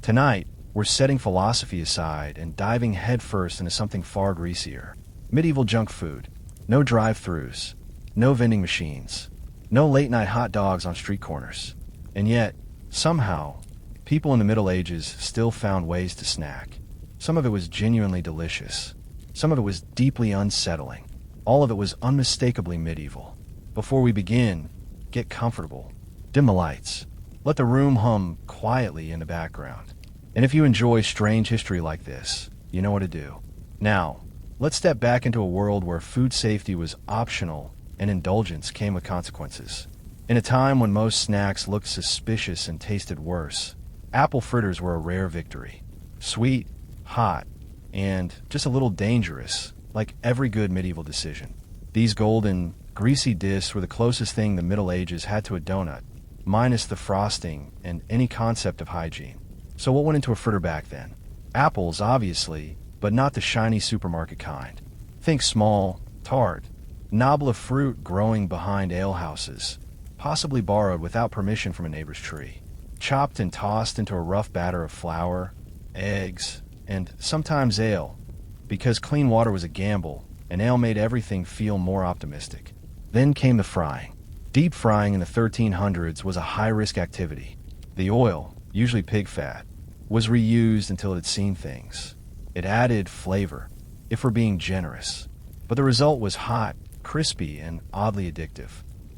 Tonight, we're setting philosophy aside and diving headfirst into something far greasier. Medieval junk food. No drive-thrus. No vending machines. No late-night hot dogs on street corners. And yet, somehow, people in the Middle Ages still found ways to snack. Some of it was genuinely delicious. Some of it was deeply unsettling. All of it was unmistakably medieval. Before we begin, get comfortable. Dim the lights. Let the room hum quietly in the background. And if you enjoy strange history like this, you know what to do. Now, let's step back into a world where food safety was optional and indulgence came with consequences. In a time when most snacks looked suspicious and tasted worse, apple fritters were a rare victory. Sweet, hot, and just a little dangerous, like every good medieval decision. These golden, greasy discs were the closest thing the Middle Ages had to a donut, minus the frosting and any concept of hygiene. So what went into a fritter back then? Apples, obviously, but not the shiny supermarket kind. Think small, tart, knob of fruit growing behind alehouses, possibly borrowed without permission from a neighbor's tree. Chopped and tossed into a rough batter of flour, eggs, and sometimes ale, because clean water was a gamble, and ale made everything feel more optimistic. Then came the frying. Deep frying in the 1300s was a high-risk activity. The oil, usually pig fat, was reused until it had seen things. It added flavor, if we're being generous. But the result was hot, crispy, and oddly addictive.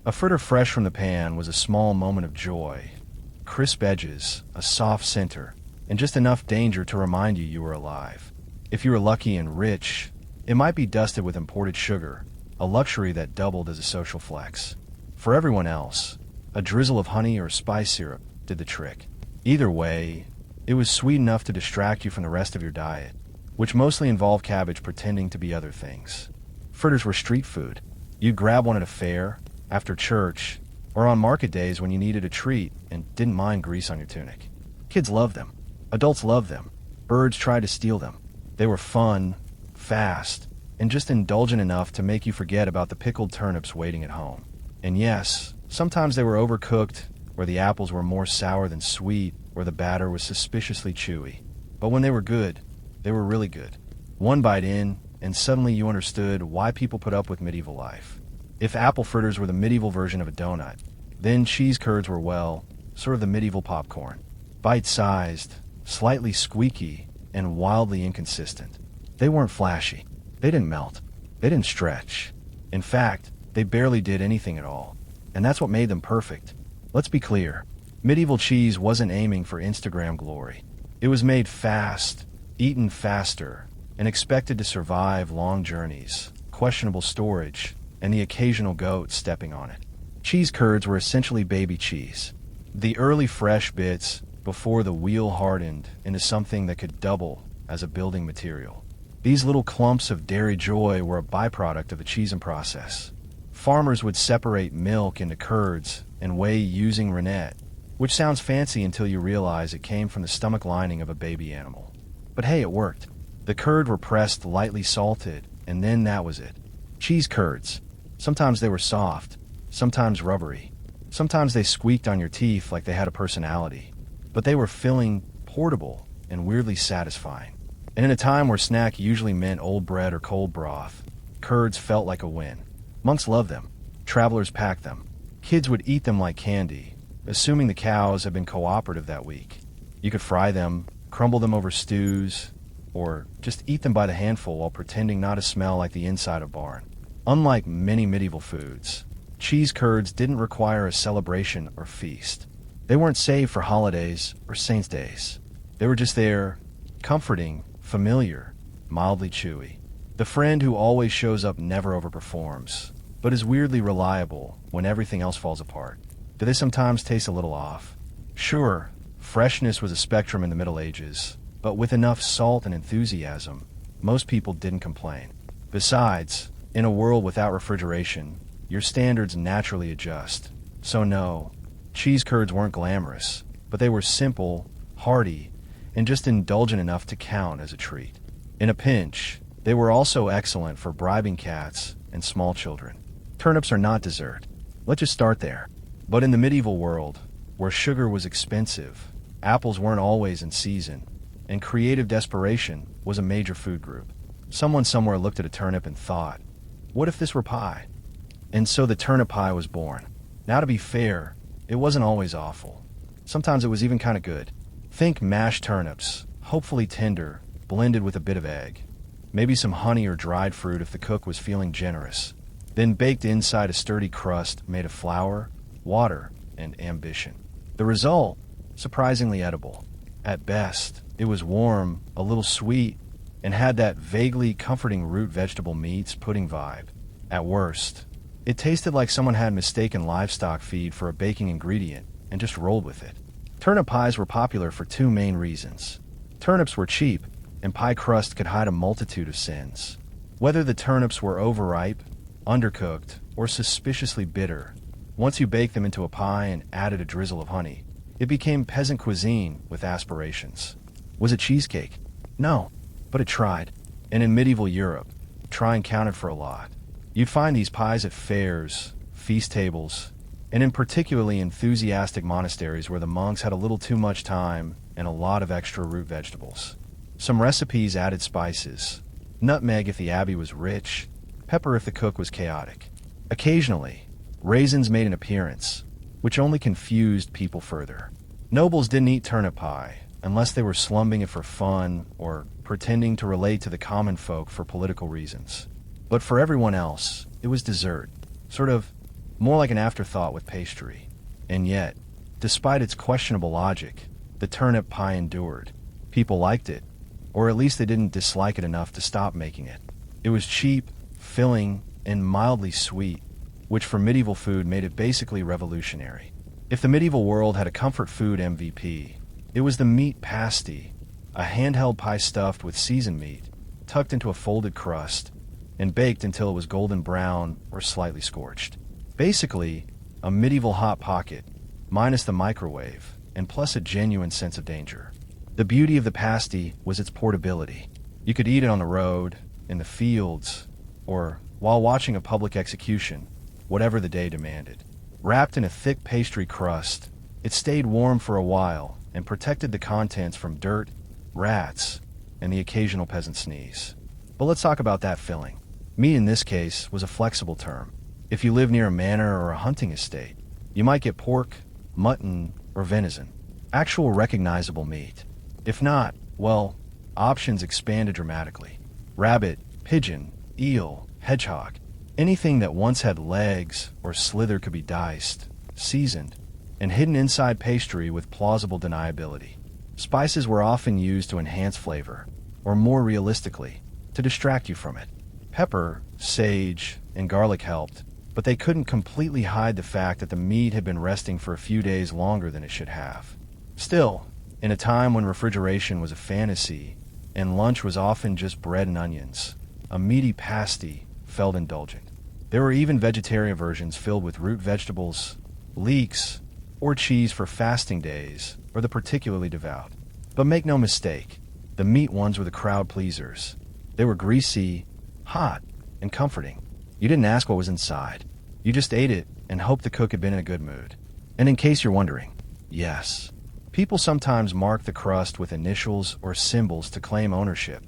A fritter fresh from the pan was a small moment of joy. Crisp edges, a soft center, and just enough danger to remind you were alive. If you were lucky and rich, it might be dusted with imported sugar, a luxury that doubled as a social flex. For everyone else, a drizzle of honey or spice syrup did the trick. Either way, it was sweet enough to distract you from the rest of your diet, which mostly involved cabbage pretending to be other things. Fritters were street food. You'd grab one at a fair, after church, or on market days when you needed a treat and didn't mind grease on your tunic. Kids loved them. Adults loved them. Birds tried to steal them. They were fun, fast, and just indulgent enough to make you forget about the pickled turnips waiting at home. And yes, sometimes they were overcooked, or the apples were more sour than sweet, or the batter was suspiciously chewy. But when they were good, they were really good. One bite in, and suddenly you understood why people put up with medieval life. If apple fritters were the medieval version of a donut, then cheese curds were, well, sort of the medieval popcorn. Bite-sized, slightly squeaky, and wildly inconsistent. They weren't flashy. They didn't melt. They didn't stretch. In fact, they barely did anything at all. And that's what made them perfect. Let's be clear. Medieval cheese wasn't aiming for Instagram glory. It was made fast, eaten faster, and expected to survive long journeys, questionable storage, and the occasional goat stepping on it. Cheese curds were essentially baby cheese. The early fresh bits before the wheel hardened into something that could double as a building material. These little clumps of dairy joy were a byproduct of the cheesing process. Farmers would separate milk into curds and whey using rennet, which sounds fancy until you realize it came from the stomach lining of a baby animal. But hey, it worked. The curd were pressed lightly salted, and then that was it. Cheese curds. Sometimes they were soft, sometimes rubbery. Sometimes they squeaked on your teeth like they had a personality. But they were filling, portable, and weirdly satisfying. And in a time where snack usually meant old bread or cold broth, curds felt like a win. Monks loved them. Travelers packed them. Kids would eat them like candy, assuming the cows had been cooperative that week. You could fry them, crumble them over stews, or just eat them by the handful while pretending not to smell like the inside of a barn. Unlike many medieval foods, cheese curds didn't require a celebration or feast. They weren't saved for holidays or saints' days. They were just there, comforting, familiar, mildly chewy. The friend who always shows up never overperforms, but is weirdly reliable when everything else falls apart. Do they sometimes taste a little off? Sure, freshness was a spectrum in the Middle Ages, but with enough salt and enthusiasm, most people didn't complain. Besides, in a world without refrigeration, your standards naturally adjust. So no, cheese curds weren't glamorous, but they were simple, hearty, and just indulgent enough to count as a treat. In a pinch, they were also excellent for bribing cats and small children. Turnips are not dessert. Let's just start there. But in the medieval world, where sugar was expensive, Apples weren't always in season, and creative desperation was a major food group. Someone somewhere looked at a turnip and thought, what if this were pie? And so the turnip pie was born. Now, to be fair, it wasn't always awful. Sometimes it was even kind of good. Think mashed turnips, hopefully tender, blended with a bit of egg. Maybe some honey or dried fruit if the cook was feeling generous. Then baked inside a sturdy crust made of flour, water, and ambition. The result? Surprisingly edible. At best, it was warm, a little sweet, and had that vaguely comforting root vegetable meats pudding vibe. At worst, it tasted like someone had mistaken livestock feed for a baking ingredient and just rolled with it. Turnip pies were popular for two main reasons. Turnips were cheap, and pie crust could hide a multitude of sins. Whether the turnips were overripe, undercooked, or suspiciously bitter, once you baked them into a pie and added a drizzle of honey, it became peasant cuisine with aspirations. Was it cheesecake? No, but it tried. And in medieval Europe, trying counted for a lot. You'd find these pies at fairs, feast tables, and in particularly enthusiastic monasteries where the monks had a little too much time and a lot of extra root vegetables. Some recipes added spices, nutmeg if the abbey was rich, pepper if the cook was chaotic. Occasionally, raisins made an appearance, which only confused people further. Nobles didn't eat turnip pie unless they were slumbing it for fun or pretending to relate to the common folk for political reasons. But for everyone else, it was dessert, sort of more like an afterthought with pastry. And yet, despite its questionable logic, the turnip pie endured. People liked it, or at least they didn't dislike it enough to stop making it. It was cheap, filling, and mildly sweet, which for medieval food made it basically revolutionary. If the medieval world had a comfort food MVP, it was the meat pasty, a handheld pie stuffed with seasoned meat, tucked into a folded crust, and baked until it was golden brown or slightly scorched. Basically, a medieval hot pocket, minus the microwave, and plus a genuine sense of danger. The beauty of the pasty was its portability. You could eat it on the road, in the fields, or while watching a public execution, whatever the day demanded. Wrapped in a thick pastry crust, it stayed warm for a while and protected the contents from dirt, rats, and the occasional peasant sneeze. But let's talk about that filling. Meat in this case was a flexible term. If you live near a manor or a hunting estate, you might get pork, mutton, or venison, actual recognizable meat. If not, well, options expanded dramatically. Rabbit, pigeon, eel, hedgehog, anything that once had legs or slither could be diced, seasoned, and hidden inside pastry with plausible deniability. Spices were often used to enhance flavor, or more realistically, to distract you from it. Pepper, sage, and garlic helped, but they couldn't completely hide the fact that the meat had been resting for a few days longer than it should have. Still, in a time when refrigeration was a fantasy, and lunch was often just bread and onions, a meaty pasty felt indulgent. There were even vegetarian versions filled with root vegetables, leeks, or cheese for fasting days, or the particularly devout. But make no mistake, the meat ones were the crowd pleasers. They were greasy, hot, and comforting. You didn't ask what was inside. You just ate it and hoped the cook had been in a good mood. And in case you're wondering, yes, people sometimes mark the crust with initials or symbols to claim ownership,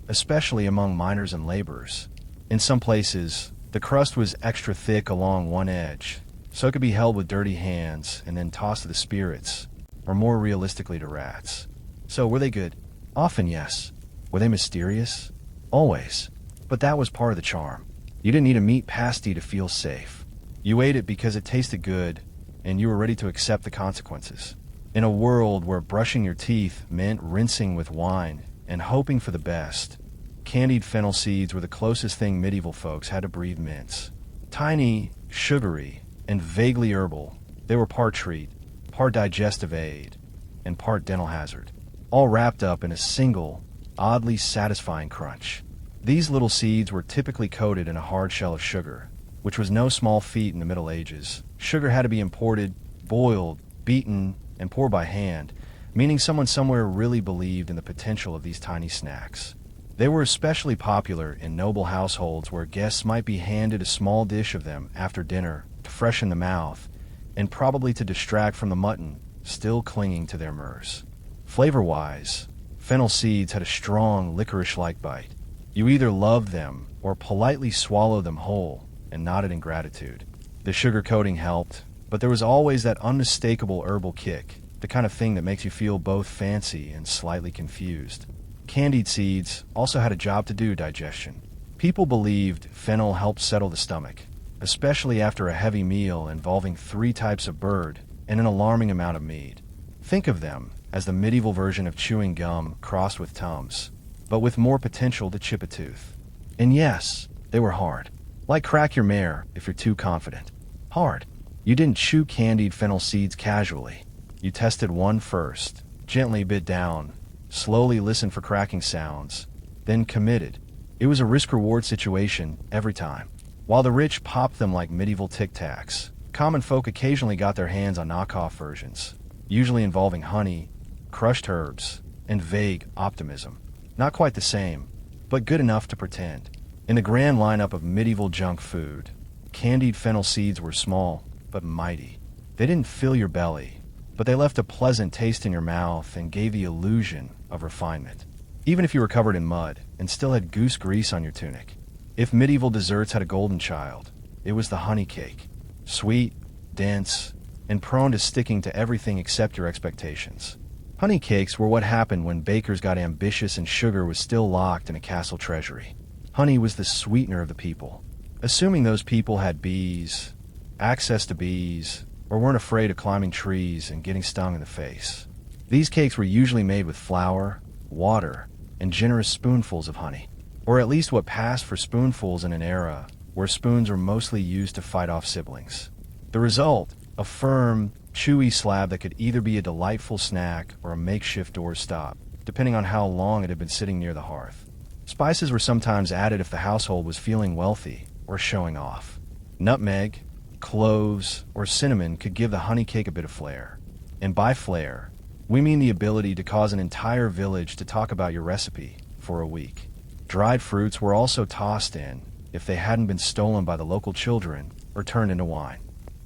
especially among miners and laborers. In some places, the crust was extra thick along one edge, so it could be held with dirty hands and then tossed to the spirits, or more realistically to rats. So were they good? Often yes. Were they mysterious? Always. But that was part of the charm. You didn't need a meat pasty to feel safe. You ate it because it tasted good, and you were ready to accept the consequences. In a world where brushing your teeth meant rinsing with wine and hoping for the best, candied fennel seeds were the closest thing medieval folks had to breathe mints. Tiny, sugary, and vaguely herbal, they were part treat, part digestive aid, and part dental hazard, all wrapped up in a single, oddly satisfying crunch. These little seeds were typically coated in a hard shell of sugar, which was no small feat in the Middle Ages. Sugar had to be imported, boiled, beaten, and poured by hand, meaning someone somewhere really believed in the potential of these tiny snacks. They were especially popular in noble households where guests might be handed a small dish of them after dinner to freshen the mouth, and probably to distract from the mutton, still clinging to their murs. Flavor-wise, fennel seeds had a strong licorice-like bite. You either loved them or politely swallowed them whole and nodded in gratitude. The sugar coating helped, but there was always that unmistakable herbal kick, the kind of thing that makes you feel both fancy and slightly confused. Candied seeds also had a job to do: digestion. People believed fennel helped settle the stomach, especially after a heavy meal involving 3 types of bird and an alarming amount of meat. Think of them as the medieval version of chewing gum crossed with Tums, but with more potential to chip a tooth. And yes, they were hard. Like crack your mare if you're too confident. Hard. You didn't chew candied fennel seeds casually. You tested one first, gently bit down, slowly listened for cracking sounds, then committed. It was a risk-reward situation every time. While the rich popped them like medieval Tic Tacs, common folk occasionally got their hands on knockoff versions, usually involving honey, crushed herbs, and vague optimism. Not quite the same, but good enough to pretend. In the grand lineup of medieval junk food, candied fennel seeds were small, but mighty. They didn't fill your belly, but they left a pleasant taste in your mouth and gave the illusion of refinement. Even if you were covered in mud and still had goose grease on your tunic. If medieval desserts had a golden child, it was the honey cake. Sweet, dense, and prone to sticking to everything except your expectations. Honey cakes were what happened when bakers got ambitious and sugar was still locked in a castle treasury. Honey was the sweetener of the people. Assuming those people had bees, access to bees, or weren't afraid of climbing trees and getting stung in the face. These cakes were usually made with flour, water, and generous spoonfuls of honey. Or at least what passed for spoonfuls in an era where spoons were mostly used to fight off siblings. The result, a firm, chewy slab that could either be a delightful snack or a makeshift doorstop, depending on how long it had been sitting near the hearth. Spices were sometimes added if the household was feeling wealthy or showing off. Nutmeg, cloves, or cinnamon could give the honey cake a bit of flair. And by flair, we mean the ability to cause an entire village to talk about your recipe for a week. Dried fruits were also tossed in if they hadn't been stolen by the local children or turned into wine.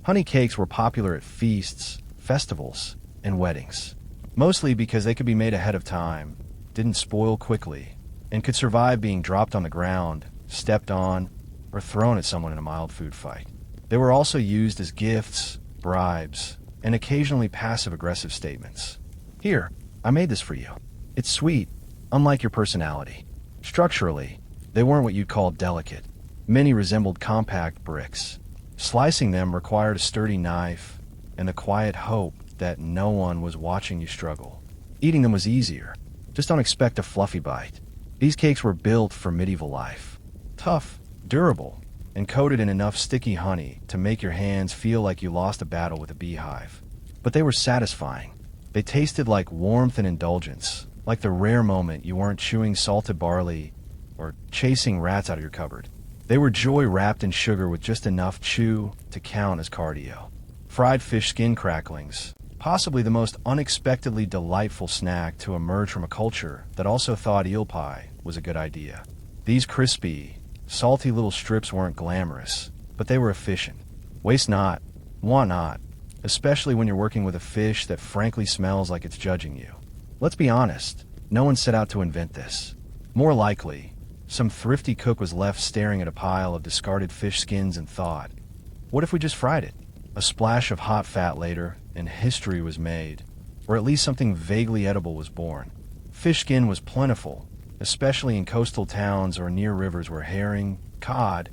Honey cakes were popular at feasts, festivals, and weddings, mostly because they could be made ahead of time, didn't spoil quickly, and could survive being dropped on the ground, stepped on, or thrown at someone in a mild food fight. They were also used as gifts, bribes, and occasionally passive-aggressive statements. Here, I made this for you. It's sweet, unlike your personality. Structurally, they weren't what you'd call delicate. Many resembled compact bricks. Slicing them required a sturdy knife and the quiet hope that no one was watching you struggle. Eating them was easier. Just don't expect a fluffy bite. These cakes were built for medieval life. Tough, durable, and coated in enough sticky honey to make your hands feel like you lost a battle with a beehive. But they were satisfying. They tasted like warmth and indulgence, like the rare moment you weren't chewing salted barley or chasing rats out of your cupboard. They were joy wrapped in sugar with just enough chew to count as cardio. Fried fish skin cracklings, possibly the most unexpectedly delightful snack to emerge from a culture that also thought eel pie was a good idea. These crispy, salty little strips weren't glamorous, but they were efficient. Waste not, want not, especially when you're working with a fish that frankly smells like it's judging you. Let's be honest, no one set out to invent this. More likely, some thrifty cook was left staring at a pile of discarded fish skins and thought, what if we just fried it? A splash of hot fat later, and history was made, or at least something vaguely edible was born. Fish skin was plentiful, especially in coastal towns or near rivers where herring, cod,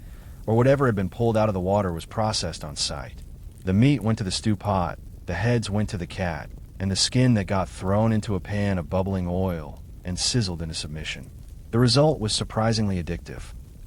or whatever had been pulled out of the water was processed on site. The meat went to the stew pot, the heads went to the cat, and the skin that got thrown into a pan of bubbling oil and sizzled into submission. The result was surprisingly addictive.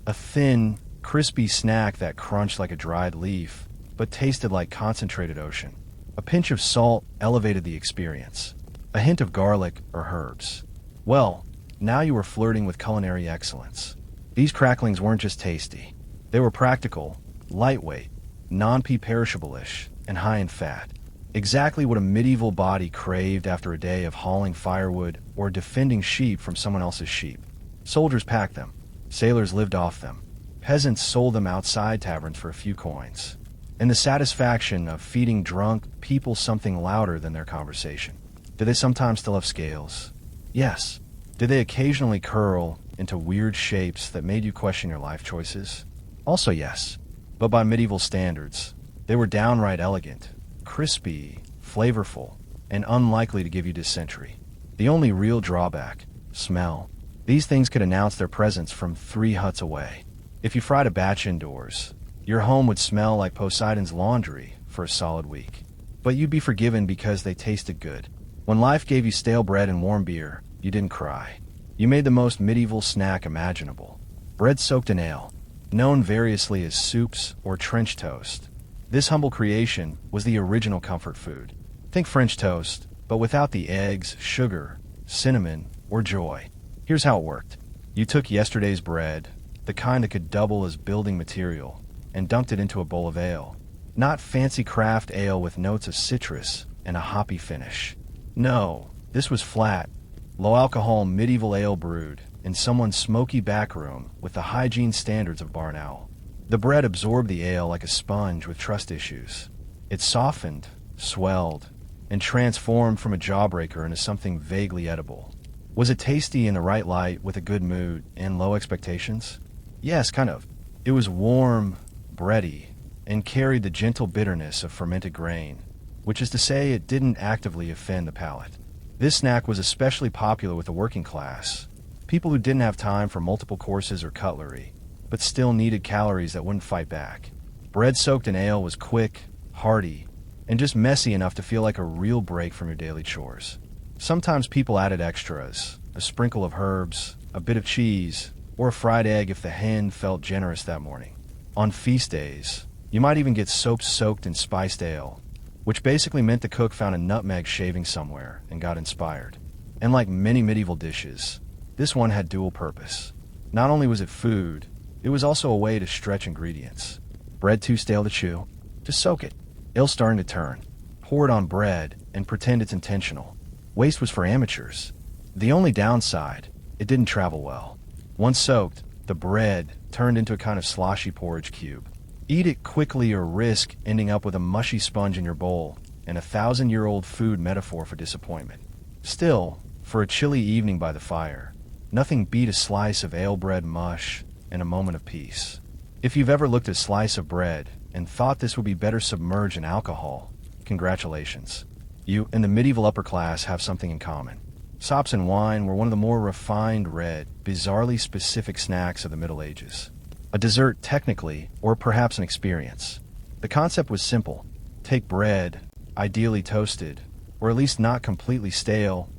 A thin, crispy snack that crunched like a dried leaf, but tasted like concentrated ocean. A pinch of salt elevated the experience. A hint of garlic or herbs. Well, now you were flirting with culinary excellence. These cracklings weren't just tasty. They were practical, lightweight, non-perishable-ish, and high in fat. Exactly what a medieval body craved after a day of hauling firewood or defending sheep from someone else's sheep. Soldiers packed them. Sailors lived off them. Peasants sold them outside taverns for a few coins. and the satisfaction of feeding drunk people something louder than their conversation. Did they sometimes still have scales? Yes. Did they occasionally curl into weird shapes that made you question your life choices? Also yes. But by medieval standards, they were downright elegant, crispy, flavorful, and unlikely to give you dysentery. The only real drawback: smell. These things could announce their presence from 3 huts away. If you fried a batch indoors, your home would smell like Poseidon's laundry for a solid week. But you'd be forgiven because they tasted good. When life gave you stale bread and warm beer, you didn't cry. You made the most medieval snack imaginable. Bread soaked in ale, known variously as soups or trench toast. This humble creation was the original comfort food. Think French toast, but without the eggs, sugar, cinnamon, or joy. Here's how it worked. You took yesterday's bread, the kind that could double as building material, and dunked it into a bowl of ale. Not fancy craft ale with notes of citrus and a hoppy finish. No, this was flat, low-alcohol medieval ale brewed in someone's smoky back room with the hygiene standards of Barn Owl. The bread absorbed the ale like a sponge with trust issues. It softened, swelled, and transformed from a jawbreaker into something vaguely edible. Was it tasty in the right light with a good mood and low expectations? Yes, kind of. It was warm, bready, and carried the gentle bitterness of fermented grain, which is to say it didn't actively offend the palate. This snack was especially popular with the working class, people who didn't have time for multiple courses or cutlery, but still needed calories that wouldn't fight back. Bread soaked in ale was quick, hearty, and just messy enough to feel like a real break from your daily chores. Sometimes people added extras, a sprinkle of herbs, a bit of cheese, or a fried egg if the hen felt generous that morning. On feast days, you might even get soap soaked in spiced ale, which basically meant the cook found a nutmeg shaving somewhere and got inspired. And like many medieval dishes, this one had dual purpose. Not only was it food, it was also a way to stretch ingredients. Bread too stale to chew? Just soak it. Ale starting to turn. Pour it on bread and pretend it's intentional. Waste was for amateurs. The only downside, it didn't travel well. Once soaked, the bread turned into a kind of sloshy porridge cube. Eat it quickly or risk ending up with a mushy sponge in your bowl and a 1,000-year-old food metaphor for disappointment. Still, for a chilly evening by the fire, nothing beat a slice of ale bread mush and a moment of peace. If you've ever looked at a slice of bread and thought this would be better submerged in alcohol, congratulations. You and the medieval upper class have something in common. Sops and wine were one of the more refined, red, bizarrely specific snacks of the Middle Ages. A dessert technically, or perhaps an experience. The concept was simple. Take bread, ideally toasted, or at least not completely stale,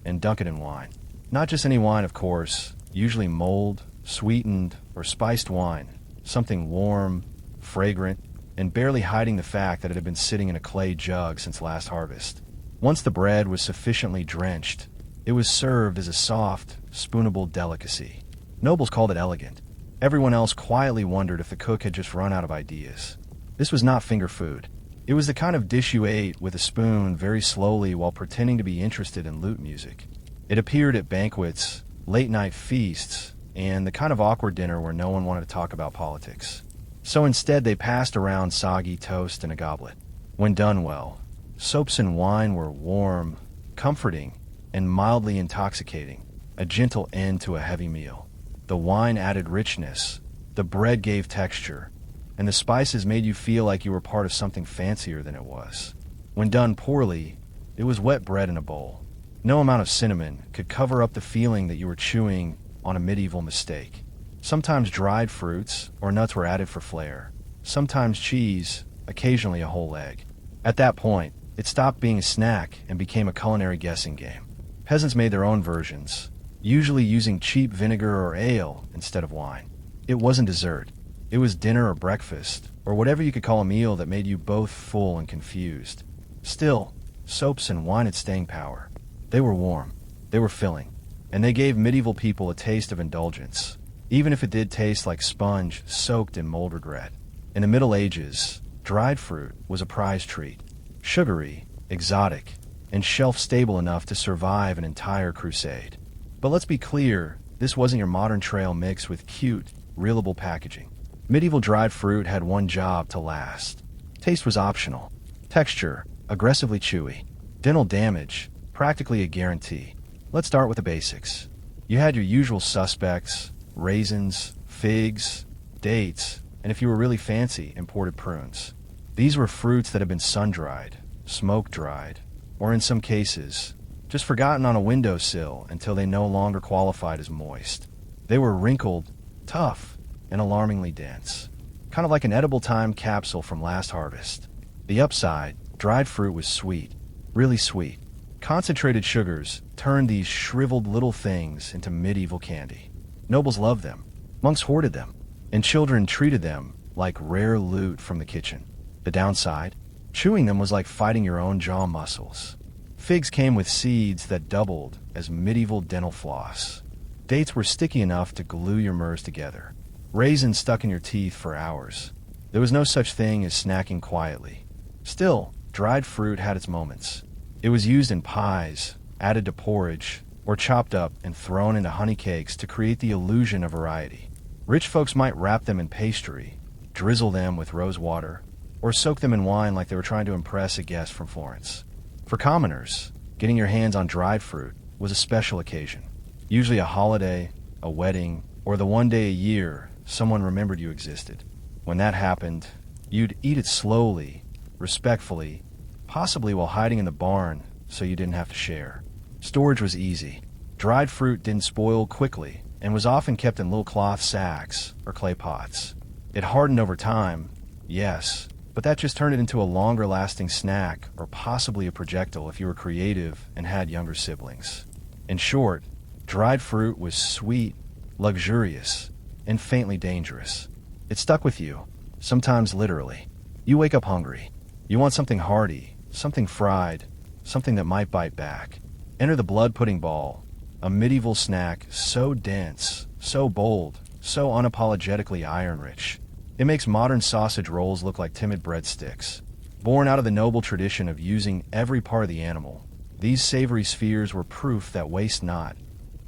and dunk it in wine. Not just any wine, of course, usually mulled, sweetened, or spiced wine. Something warm, fragrant, and barely hiding the fact that it had been sitting in a clay jug since last harvest. Once the bread was sufficiently drenched, it was served as a soft, spoonable delicacy. Nobles called it elegant. Everyone else quietly wondered if the cook had just run out of ideas. This was not finger food. It was the kind of dish you ate with a spoon very slowly while pretending to be interested in lute music. It appeared at banquets, late-night feasts, and the kind of awkward dinner where no one wanted to talk about politics. So instead they passed around soggy toast in a goblet. When done well, soaps and wine were warm, comforting, and mildly intoxicating, a gentle end to a heavy meal. The wine added richness, the bread gave texture, and the spices made you feel like you were part of something fancier than it was. When done poorly, it was wet bread in a bowl. No amount of cinnamon could cover up the feeling that you were chewing on a medieval mistake. Sometimes dried fruits or nuts were added for flair. Sometimes cheese, occasionally a whole egg. At that point, it stopped being a snack and became a culinary guessing game. Peasants made their own versions, usually using cheap vinegar or ale instead of wine. It wasn't dessert. It was dinner or breakfast, or whatever you could call a meal that made you both full and confused. Still, soaps and wine had staying power. They were warm, they were filling, and they gave medieval people a taste of indulgence, even if it did taste like sponge soaked in mold regret. In the Middle Ages, dried fruit was a prized treat. Sugary, exotic, and shelf-stable enough to survive an entire crusade. But let's be clear, this wasn't your modern trail mix with cute, reelable packaging. Medieval dried fruit had one job: to last. Taste was optional. Texture, aggressively chewy. Dental damage, practically a guarantee. Let's start with the basics. You had your usual suspects: raisins, figs, dates, and if you were really fancy, imported prunes. These were fruits that had been sun-dried, smoke-dried, or in some cases, just forgotten on a windowsill until they no longer qualified as moist. They were wrinkled, tough, and alarmingly dense. Kind of like an edible time capsule from last harvest. The upside, dried fruit was sweet, really sweet. Concentrated sugars turned these shriveled little things into medieval candy. Nobles loved them, monks hoarded them, and children treated them like rare loot from the kitchen. The downside? Chewing them was like fighting your own jaw muscles. Figs came with seeds that doubled as medieval dental floss. Dates were sticky enough to glue your murs together. Raisins stuck in your teeth for hours. There was no such thing as snacking quietly. Still, dried fruit had its moments. It was used in pies, added to porridge, or chopped up and thrown into honey cakes to create the illusion of variety. Rich folks might wrap them in pastry, drizzle them with rose water, or soak them in wine like they were trying to impress a guest from Florence. For commoners, getting your hands on dried fruit was a special occasion. Usually a holiday, a wedding, or the one day a year someone remembered you existed. When that happened, you'd eat it slowly, respectfully, possibly while hiding in the barn so you didn't have to share. Storage was easy. Dried fruit didn't spoil quickly and was often kept in little cloth sacks or clay pots. It hardened over time, yes, but that just turned it into a longer-lasting snack or possibly a projectile if you were creative and had younger siblings. In short, dried fruit was sweet, luxurious, and faintly dangerous. It stuck with you, sometimes literally. You wake up hungry. You want something hearty, something fried, something that might bite back. Enter the blood pudding ball, a medieval snack so dense, so bold, so unapologetically iron-rich. It makes modern sausage rolls look like timid breadsticks. Born out of the noble tradition of using every part of the animal, these savory spheres were proof that waste not,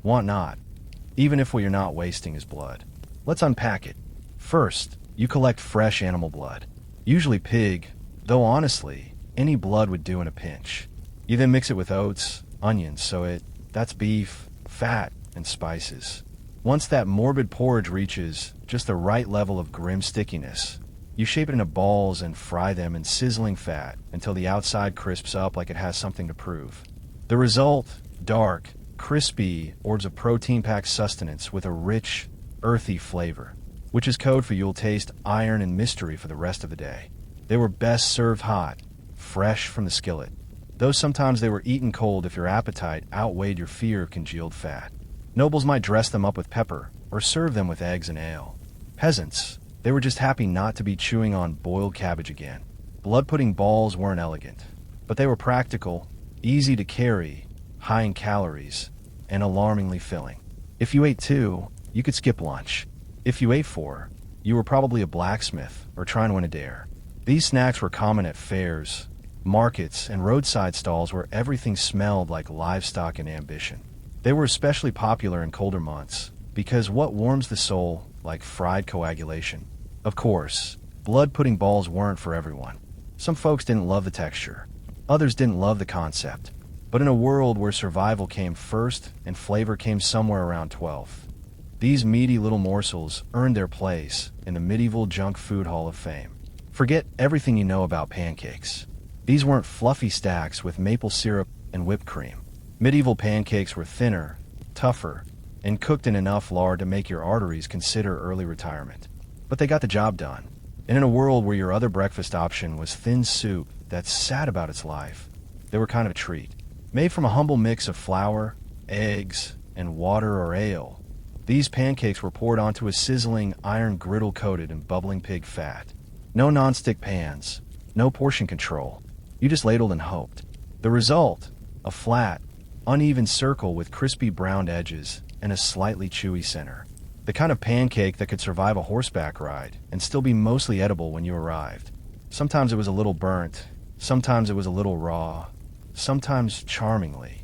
want not, even if what you're not wasting is blood. Let's unpack it. First, you collect fresh animal blood, usually pig, though honestly, any blood would do in a pinch. You then mix it with oats, onions, that's beef, fat, and spices. Once that morbid porridge reaches just the right level of grim stickiness, you shape it into balls and fry them in sizzling fat until the outside crisps up like it has something to prove. The result, dark, crispy orbs of protein-packed sustenance with a rich, earthy flavor, which is code for you'll taste iron and mystery for the rest of the day. They were best served hot, fresh from the skillet, though sometimes they were eaten cold if your appetite outweighed your fear of congealed fat. Nobles might dress them up with pepper or serve them with eggs and ale. Peasants, they were just happy not to be chewing on boiled cabbage again. Blood pudding balls weren't elegant, but they were practical, easy to carry, high in calories, and alarmingly filling. If you ate 2, you could skip lunch. If you ate 4, you were probably a blacksmith or trying to win a dare. These snacks were common at fairs, markets, and roadside stalls where everything smelled like livestock and ambition. They were especially popular in colder months because what warms the soul like fried coagulation? Of course, blood pudding balls weren't for everyone. Some folks didn't love the texture. Others didn't love the concept. But in a world where survival came first and flavor came somewhere around 12th, these meaty little morsels earned their place in the medieval junk food hall of fame. Forget everything you know about pancakes. These weren't fluffy stacks with maple syrup and whipped cream. Medieval pancakes were thinner, tougher, and cooked in enough lard to make your arteries consider early retirement. But they got the job done. And in a world where your other breakfast option was thin soup that's sad about its life, they were kind of a treat. Made from a humble mix of flour, eggs, and water or ale, these pancakes were poured onto a sizzling iron griddle coated in bubbling pig fat. No nonstick pans, no portion control. You just ladled and hoped. The result, a flat, uneven circle with crispy browned edges and a slightly chewy center. The kind of pancake that could survive a horseback ride and still be mostly edible when you arrived. Sometimes it was a little burnt, sometimes it was a little raw, sometimes charmingly.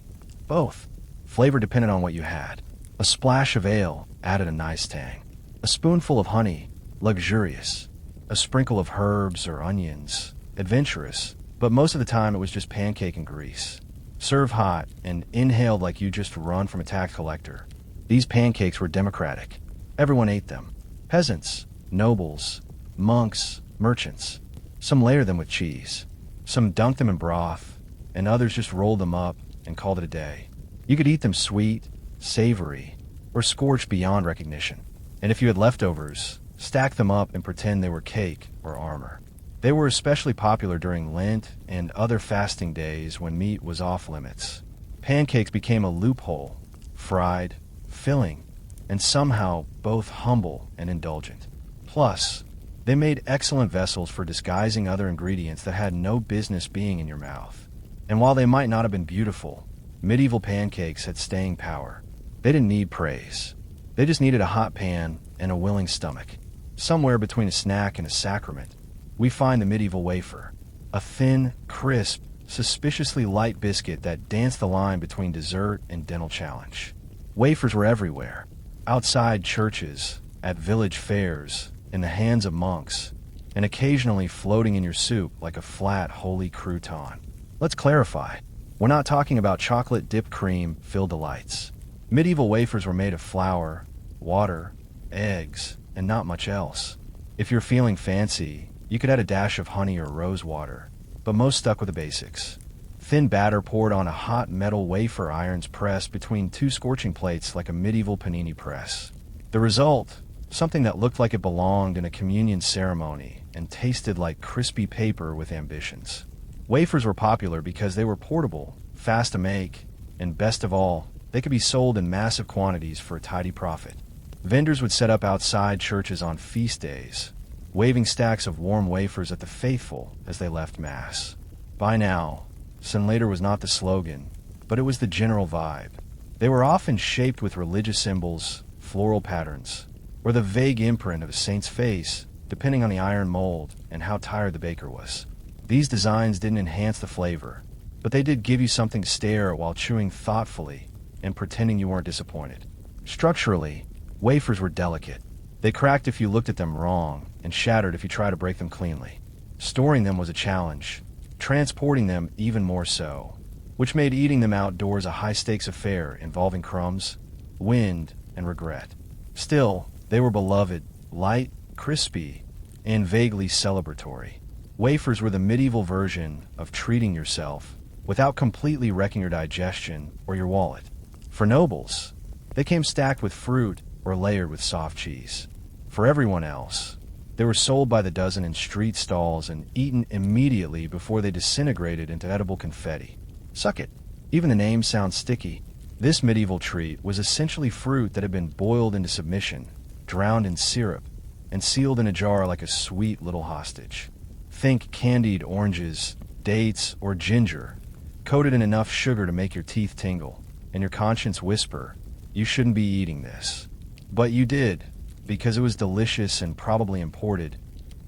Both. Flavor depended on what you had. A splash of ale added a nice tang. A spoonful of honey, luxurious. A sprinkle of herbs or onions, adventurous, but most of the time it was just pancake and grease. Serve hot and inhaled like you just run from a tax collector. These pancakes were democratic. Everyone ate them. Peasants, nobles, monks, merchants. Some layered them with cheese. Some dunked them in broth, and others just rolled them up and called it a day. You could eat them sweet, savory, or scorched beyond recognition. And if you had leftovers, stack them up and pretend they were cake or armor. They were especially popular during Lent and other fasting days when meat was off limits. Pancakes became a loophole, fried, filling, and somehow both humble and indulgent. Plus, they made excellent vessels for disguising other ingredients that had no business being in your mouth. And while they might not have been beautiful, medieval pancakes had staying power. They didn't need praise. They just needed a hot pan and a willing stomach. Somewhere between a snack and a sacrament, we find the medieval wafer, a thin, crisp, suspiciously light biscuit that danced the line between dessert and dental challenge. Wafers were everywhere, outside churches, at village fairs, in the hands of monks, and occasionally floating in your soup like a flat, holy crouton. Let's clarify. We're not talking about chocolate-dipped cream-filled delights. Medieval wafers were made of flour, water, eggs, and not much else. If you're feeling fancy, you could add a dash of honey or rose water, but most stuck with the basics. Thin batter poured on a hot metal wafer irons pressed between two scorching plates like a medieval panini press. The result, something that looked like it belonged in a communion ceremony and tasted like crispy paper with ambitions. Wafers were popular because they were portable, fast to make, and best of all, they could be sold in massive quantities for a tidy profit. Vendors would set up outside churches on feast days, waving stacks of warm wafers at the faithful as they left Mass. By now, Sin Later was not the slogan, but it was the general vibe. They were often shaped with religious symbols, floral patterns, or the vague imprint of a saint's face, depending on the iron mold and how tired the baker was. These designs didn't enhance the flavor, but they did give you something to stare at while chewing thoughtfully and pretending you weren't disappointed. Structurally, wafers were delicate. They cracked if you looked at them wrong and shattered if you tried to break them cleanly. Storing them was a challenge, transporting them even more so, which made eating them outdoors a high-stakes affair involving crumbs, wind, and regret. Still, they were beloved, light, crispy, and vaguely celebratory. Wafers were the medieval version of treating yourself without completely wrecking your digestion or your wallet. For nobles, they came stacked with fruit or layered with soft cheese. For everyone else, they were sold by the dozen in street stalls and eaten immediately before they disintegrated into edible confetti. Suck it. Even the name sounds sticky. This medieval treat was essentially fruit that had been boiled into submission, drowned in syrup, and sealed in a jar like a sweet little hostage. Think candied oranges, dates, or ginger, coated in enough sugar to make your teeth tingle, and your conscience whisper, you shouldn't be eating this. But you did, because it was delicious and probably imported,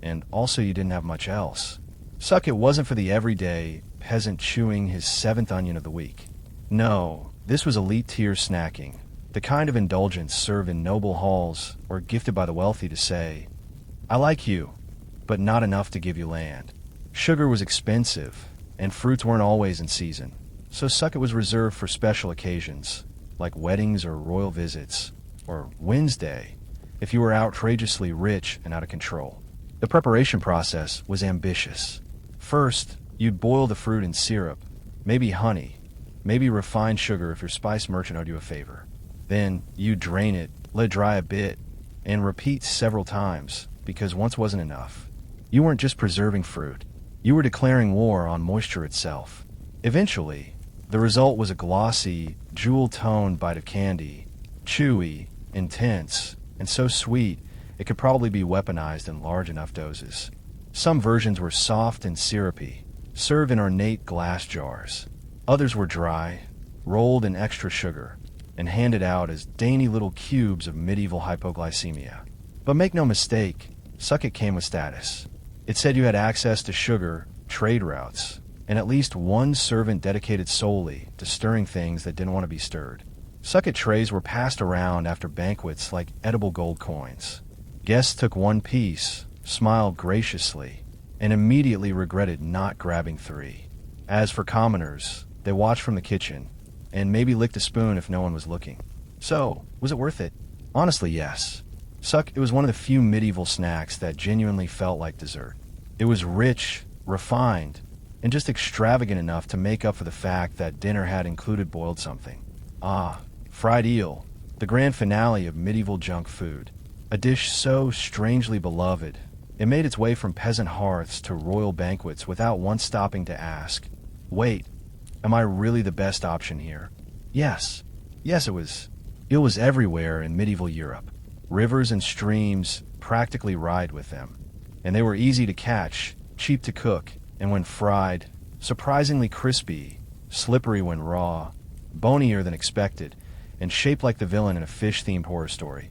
and also you didn't have much else. Suck it wasn't for the everyday peasant chewing his 7th onion of the week. No, this was elite-tier snacking, the kind of indulgence served in noble halls or gifted by the wealthy to say, I like you, but not enough to give you land. Sugar was expensive, and fruits weren't always in season, so suck it was reserved for special occasions, like weddings or royal visits, or Wednesday, if you were outrageously rich and out of control. The preparation process was ambitious. First, you'd boil the fruit in syrup, maybe honey, maybe refined sugar if your spice merchant owed you a favor. Then, you'd drain it, let it dry a bit, and repeat several times, because once wasn't enough. You weren't just preserving fruit, you were declaring war on moisture itself. Eventually, the result was a glossy, jewel-toned bite of candy, chewy, intense, and so sweet it could probably be weaponized in large enough doses. Some versions were soft and syrupy, served in ornate glass jars. Others were dry, rolled in extra sugar, and handed out as dainty little cubes of medieval hypoglycemia. But make no mistake, suck it came with status. It said you had access to sugar, trade routes, and at least one servant dedicated solely to stirring things that didn't want to be stirred. Suck it trays were passed around after banquets like edible gold coins. Guests took one piece, smiled graciously, and immediately regretted not grabbing 3. As for commoners, they watched from the kitchen, and maybe licked a spoon if no one was looking. So, was it worth it? Honestly, yes. It was one of the few medieval snacks that genuinely felt like dessert. It was rich, refined, and just extravagant enough to make up for the fact that dinner had included boiled something. Fried eel, the grand finale of medieval junk food. A dish so strangely beloved, it made its way from peasant hearths to royal banquets without once stopping to ask, wait, am I really the best option here? Yes, it was. Eel was everywhere in medieval Europe. Rivers and streams practically ride with them. And they were easy to catch, cheap to cook, and when fried, surprisingly crispy, slippery when raw, bonier than expected, and shaped like the villain in a fish-themed horror story.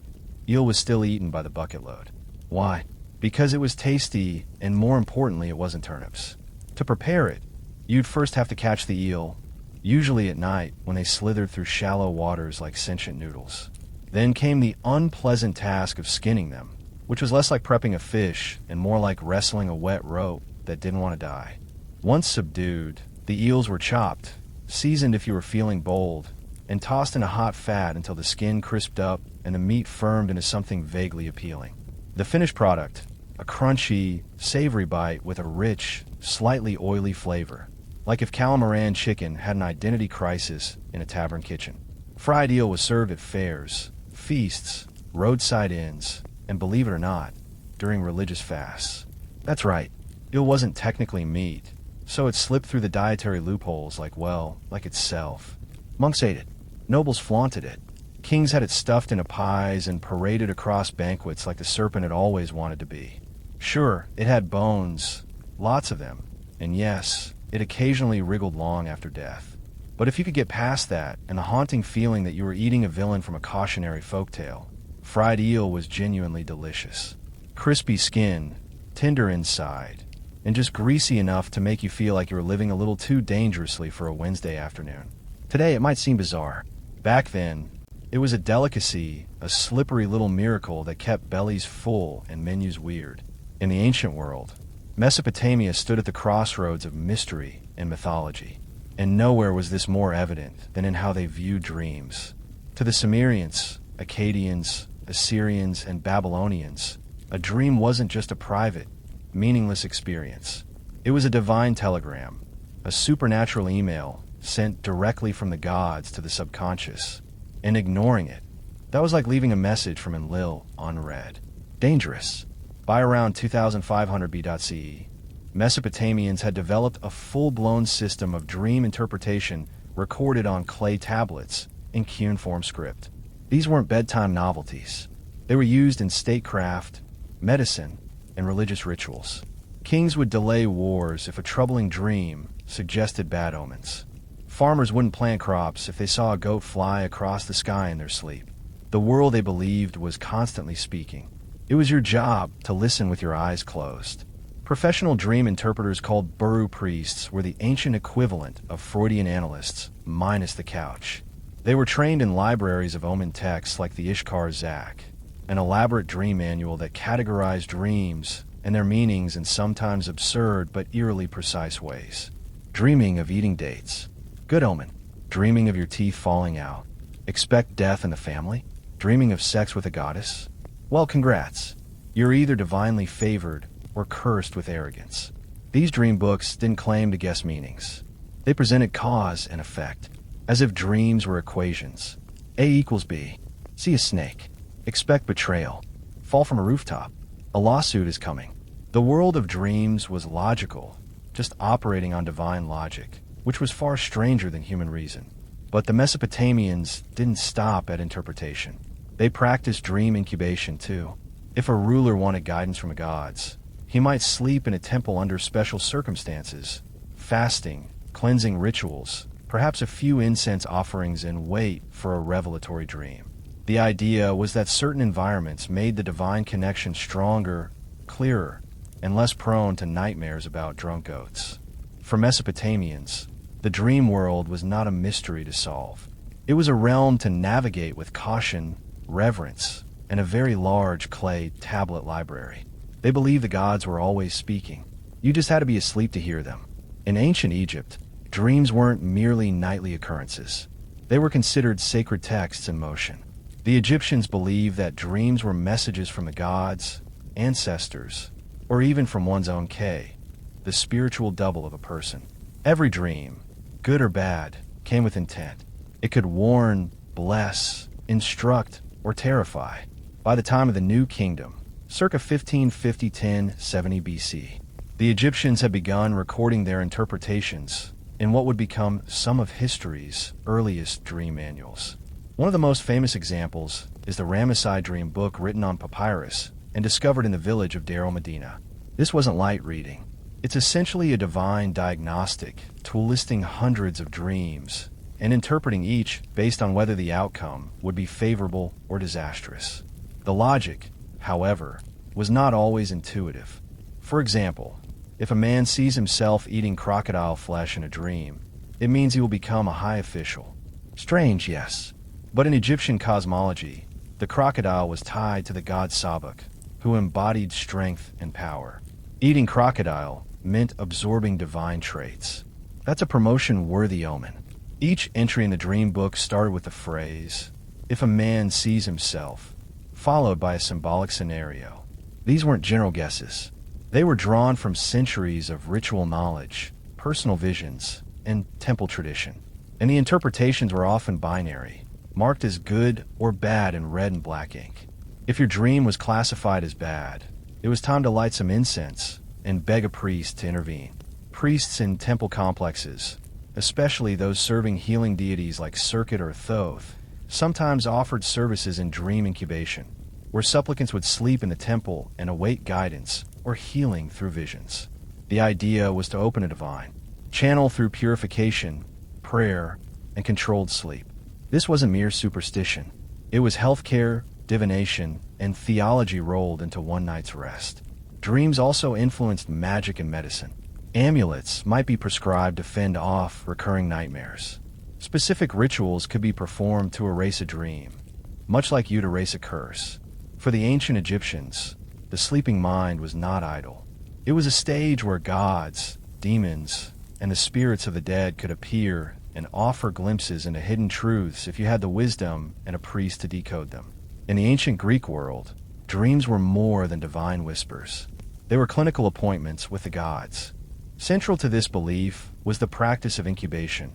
Eel was still eaten by the bucket load. Why? Because it was tasty, and more importantly, it wasn't turnips. To prepare it, you'd first have to catch the eel, usually at night when they slithered through shallow waters like sentient noodles. Then came the unpleasant task of skinning them, which was less like prepping a fish and more like wrestling a wet rope that didn't want to die. Once subdued, the eels were chopped, seasoned if you were feeling bold, and tossed in a hot fat until the skin crisped up and the meat firmed into something vaguely appealing. The finished product, a crunchy, savory bite with a rich, slightly oily flavor, like if Calamoran chicken had an identity crisis in a tavern kitchen. Fried eel was served at fairs, feasts, roadside inns, and believe it or not, during religious fasts. That's right, eel wasn't technically meat, so it slipped through the dietary loopholes like itself. Monks ate it, nobles flaunted it, kings had it stuffed into pies and paraded across banquets like the serpent it always wanted to be. Sure, it had bones, lots of them, and yes, it occasionally wriggled long after death. But if you could get past that and the haunting feeling that you were eating a villain from a cautionary folktale, fried eel was genuinely delicious. Crispy skin, tender inside, and just greasy enough to make you feel like you were living a little too dangerously for a Wednesday afternoon. Today it might seem bizarre. Back then, it was a delicacy, a slippery little miracle that kept bellies full and menus weird. In the ancient world, Mesopotamia stood at the crossroads of mystery and mythology. And nowhere was this more evident than in how they viewed dreams. To the Sumerians, Akkadians, Assyrians, and Babylonians, a dream wasn't just a private, meaningless experience. It was a divine telegram, a supernatural email sent directly from the gods to the subconscious. And ignoring it, that was like leaving a message from Enlil unread. Dangerous. By around 2500 BCE, Mesopotamians had developed a full-blown system of dream interpretation recorded on clay tablets in cuneiform script. These weren't bedtime novelties. They were used in statecraft, medicine, and religious rituals. Kings would delay wars if a troubling dream suggested bad omens. Farmers wouldn't plant crops if they saw a goat fly across the sky in their sleep. The world, they believed, was constantly speaking. It was your job to listen with your eyes closed. Professional dream interpreters called Buru priests were the ancient equivalent of Freudian analysts, minus the couch. They were trained in libraries of omen texts like the Ishkar Zak, an elaborate dream manual that categorized dreams and their meanings in sometimes absurd but eerily precise ways. Dreaming of eating dates. Good omen. Dreaming of your teeth falling out. Expect death in the family. Dreaming of sex with a goddess. Well, congrats. You're either divinely favored or cursed with arrogance. These dream books didn't claim to guess meanings. They presented cause and effect, as if dreams were equations. A equals B. See a snake. Expect betrayal. Fall from a rooftop. A lawsuit is coming. The world of dreams was logical, just operating on divine logic, which was far stranger than human reason. But the Mesopotamians didn't stop at interpretation. They practiced dream incubation too. If a ruler wanted guidance from the gods, he might sleep in a temple under special circumstances, fasting, cleansing rituals, perhaps a few incense offerings, and wait for a revelatory dream. The idea was that certain environments made the divine connection stronger, clearer, and less prone to nightmares about drunk goats. For Mesopotamians, the dream world was not a mystery to solve. It was a realm to navigate with caution, reverence, and a very large clay tablet library. They believed the gods were always speaking, You just had to be asleep to hear them. In ancient Egypt, dreams weren't merely nightly occurrences. They were considered sacred texts in motion. The Egyptians believed that dreams were messages from the gods, ancestors, or even from one's own K, the spiritual double of a person. Every dream, good or bad, came with intent. It could warn, bless, instruct, or terrify. By the time of the New Kingdom, circa 1550–1070 BC, the Egyptians had begun recording their interpretations in what would become some of history's earliest dream manuals. One of the most famous examples is the Ramesside dream book written on papyrus and discovered in the village of Deir el-Medina. This wasn't light reading. It's essentially a divine diagnostic tool listing hundreds of dreams and interpreting each based on whether the outcome would be favorable or disastrous. The logic, however, was not always intuitive. For example, if a man sees himself eating crocodile flesh in a dream, it means he will become a high official. Strange, yes, but in Egyptian cosmology, the crocodile was tied to the god Sabuk, who embodied strength and power. Eating crocodile meant absorbing divine traits. That's a promotion-worthy omen. Each entry in the dream book started with the phrase, "If a man sees himself," followed by a symbolic scenario. These weren't general guesses. They were drawn from centuries of ritual knowledge, personal visions, and temple tradition. And the interpretations were often binary, marked as good or bad in red and black ink. If your dream was classified as bad, it was time to light some incense and beg a priest to intervene. Priests in temple complexes, especially those serving healing deities like Serket or Thoth, sometimes offered services in dream incubation, where supplicants would sleep in the temple and await guidance or healing through visions. The idea was to open a divine channel through purification, prayer, and controlled sleep. This wasn't mere superstition. It was healthcare, divination, and theology rolled into one night's rest. Dreams also influenced magic and medicine. Amulets might be prescribed to fend off recurring nightmares. Specific rituals could be performed to erase a dream, much like you'd erase a curse. For the ancient Egyptians, the sleeping mind was not idle. It was a stage where gods, demons, and the spirits of the dead could appear and offer glimpses into hidden truths if you had the wisdom and a priest to decode them. In the ancient Greek world, dreams were more than divine whispers. They were clinical appointments with the gods. Central to this belief was the practice of incubation,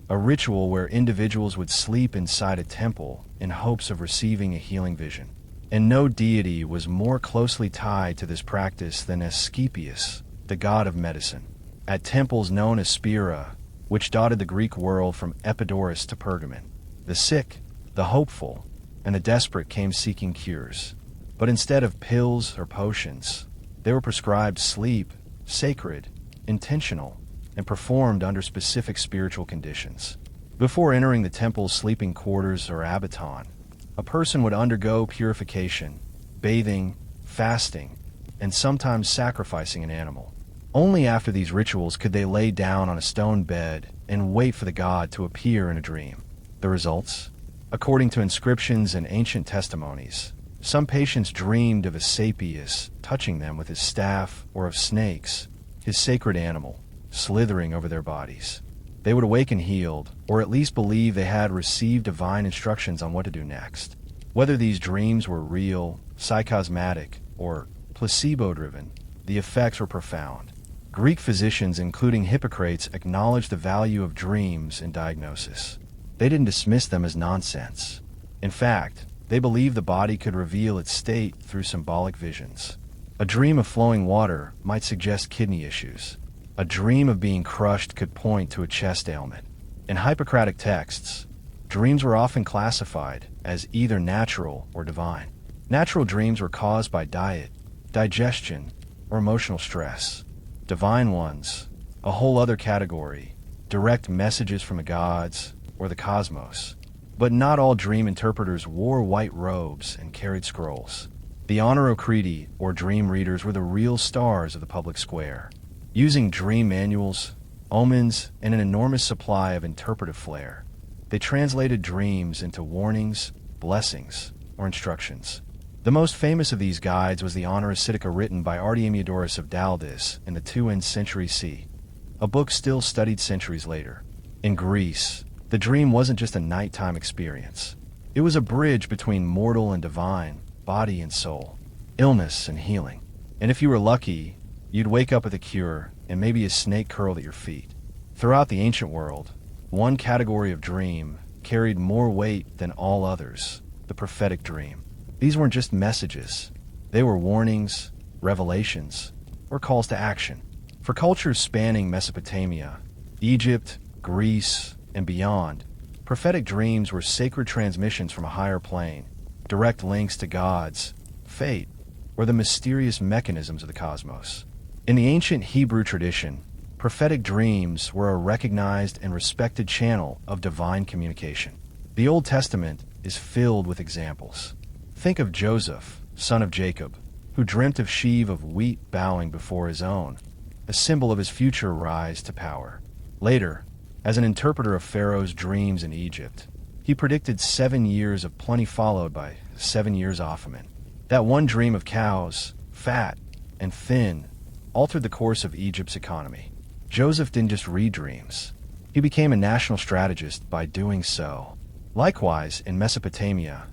a ritual where individuals would sleep inside a temple in hopes of receiving a healing vision. And no deity was more closely tied to this practice than Asclepius, the god of medicine. At temples known as Spira, which dotted the Greek world from Epidaurus to Pergamon, the sick, the hopeful, and the desperate came seeking cures. But instead of pills or potions, they were prescribed sleep, sacred, intentional, and performed under specific spiritual conditions. Before entering the temple's sleeping quarters or abaton, a person would undergo purification, bathing, fasting, and sometimes sacrificing an animal. Only after these rituals could they lay down on a stone bed and wait for the god to appear in a dream. The results? According to inscriptions and ancient testimonies, some patients dreamed of Asclepius touching them with his staff or of snakes, his sacred animal, slithering over their bodies. They would awaken healed, or at least believe they had received divine instructions on what to do next. Whether these dreams were real, psychosmatic, or placebo-driven, the effects were profound. Greek physicians, including Hippocrates, acknowledged the value of dreams in diagnosis. They didn't dismiss them as nonsense. In fact, they believed the body could reveal its state through symbolic visions. A dream of flowing water might suggest kidney issues. A dream of being crushed could point to a chest ailment. In Hippocratic texts, dreams were often classified as either natural or divine. Natural dreams were caused by diet, digestion, or emotional stress. Divine ones, a whole other category, direct messages from the gods or the cosmos. But not all dream interpreters wore white robes and carried scrolls. The Honorocriti, or dream readers, were the real stars of the public square. Using dream manuals, omens, and an enormous supply of interpretive flair, they translated dreams into warnings, blessings, or instructions. The most famous of these guides was the Honor Ascitica written by Artemiodorus of Daldis in the 2nd century CE, a book still studied centuries later. In Greece, the dream wasn't just a nighttime experience. It was a bridge between mortal and divine, body and soul, illness and healing. And if you were lucky, you'd wake up with a cure and maybe a snake curled at your feet. Throughout the ancient world, one category of dream carried more weight than all others: the prophetic dream. These weren't just messages. They were warnings, revelations, or calls to action. For cultures spanning Mesopotamia, Egypt, Greece, and beyond, prophetic dreams were sacred transmissions from a higher plane, direct links to gods, fate, or the mysterious mechanisms of the cosmos. In the ancient Hebrew tradition, prophetic dreams were a recognized and respected channel of divine communication. The Old Testament is filled with examples. Think of Joseph, son of Jacob, who dreamt of sheaves of wheat bowing before his own, a symbol of his future rise to power. Later, as an interpreter of Pharaoh's dreams in Egypt, he predicted 7 years of plenty followed by 7 years of famine. That one dream of cows, fat and thin, altered the course of Egypt's economy. Joseph didn't just read dreams. He became a national strategist by doing so. Likewise, in Mesopotamia,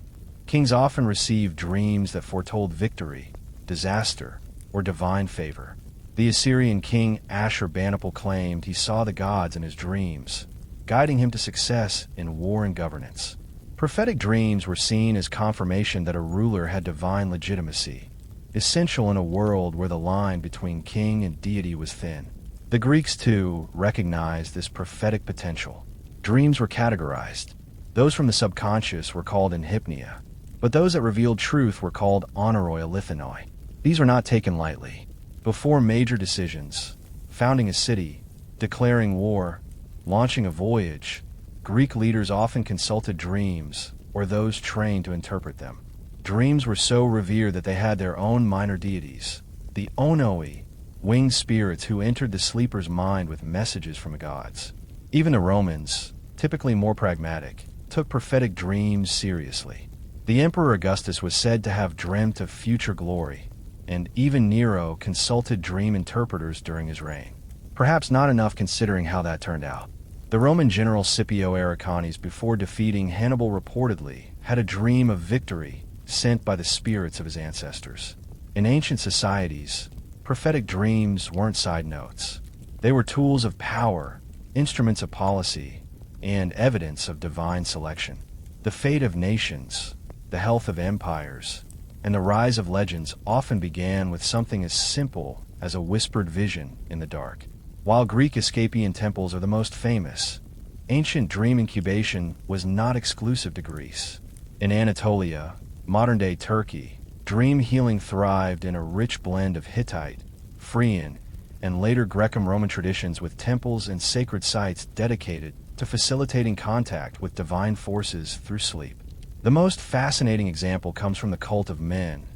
kings often received dreams that foretold victory, disaster, or divine favor. The Assyrian king Ashurbanipal claimed he saw the gods in his dreams, guiding him to success in war and governance. Prophetic dreams were seen as confirmation that a ruler had divine legitimacy, essential in a world where the line between king and deity was thin. The Greeks, too, recognized this prophetic potential. Dreams were categorized. Those from the subconscious were called enhypnia, but those that revealed truth were called onoroi alithanoi. These were not taken lightly. Before major decisions, founding a city, declaring war, launching a voyage, Greek leaders often consulted dreams or those trained to interpret them. Dreams were so revered that they had their own minor deities, the onoi, winged spirits who entered the sleeper's mind with messages from the gods. Even the Romans, typically more pragmatic, took prophetic dreams seriously. The Emperor Augustus was said to have dreamt of future glory, and even Nero consulted dream interpreters during his reign. Perhaps not enough considering how that turned out. The Roman general Scipio Aricanes, before defeating Hannibal, reportedly had a dream of victory sent by the spirits of his ancestors. In ancient societies, prophetic dreams weren't side notes. They were tools of power, instruments of policy, and evidence of divine selection. The fate of nations, the health of empires, and the rise of legends often began with something as simple as a whispered vision in the dark. While Greek Asclepian temples are the most famous, ancient dream incubation was not exclusive to Greece. In Anatolia, modern-day Turkey, dream healing thrived in a rich blend of Hittite, Phrygian, and later Greco-Roman traditions, with temples and sacred sites dedicated to facilitating contact with divine forces through sleep. The most fascinating example comes from the cult of Men,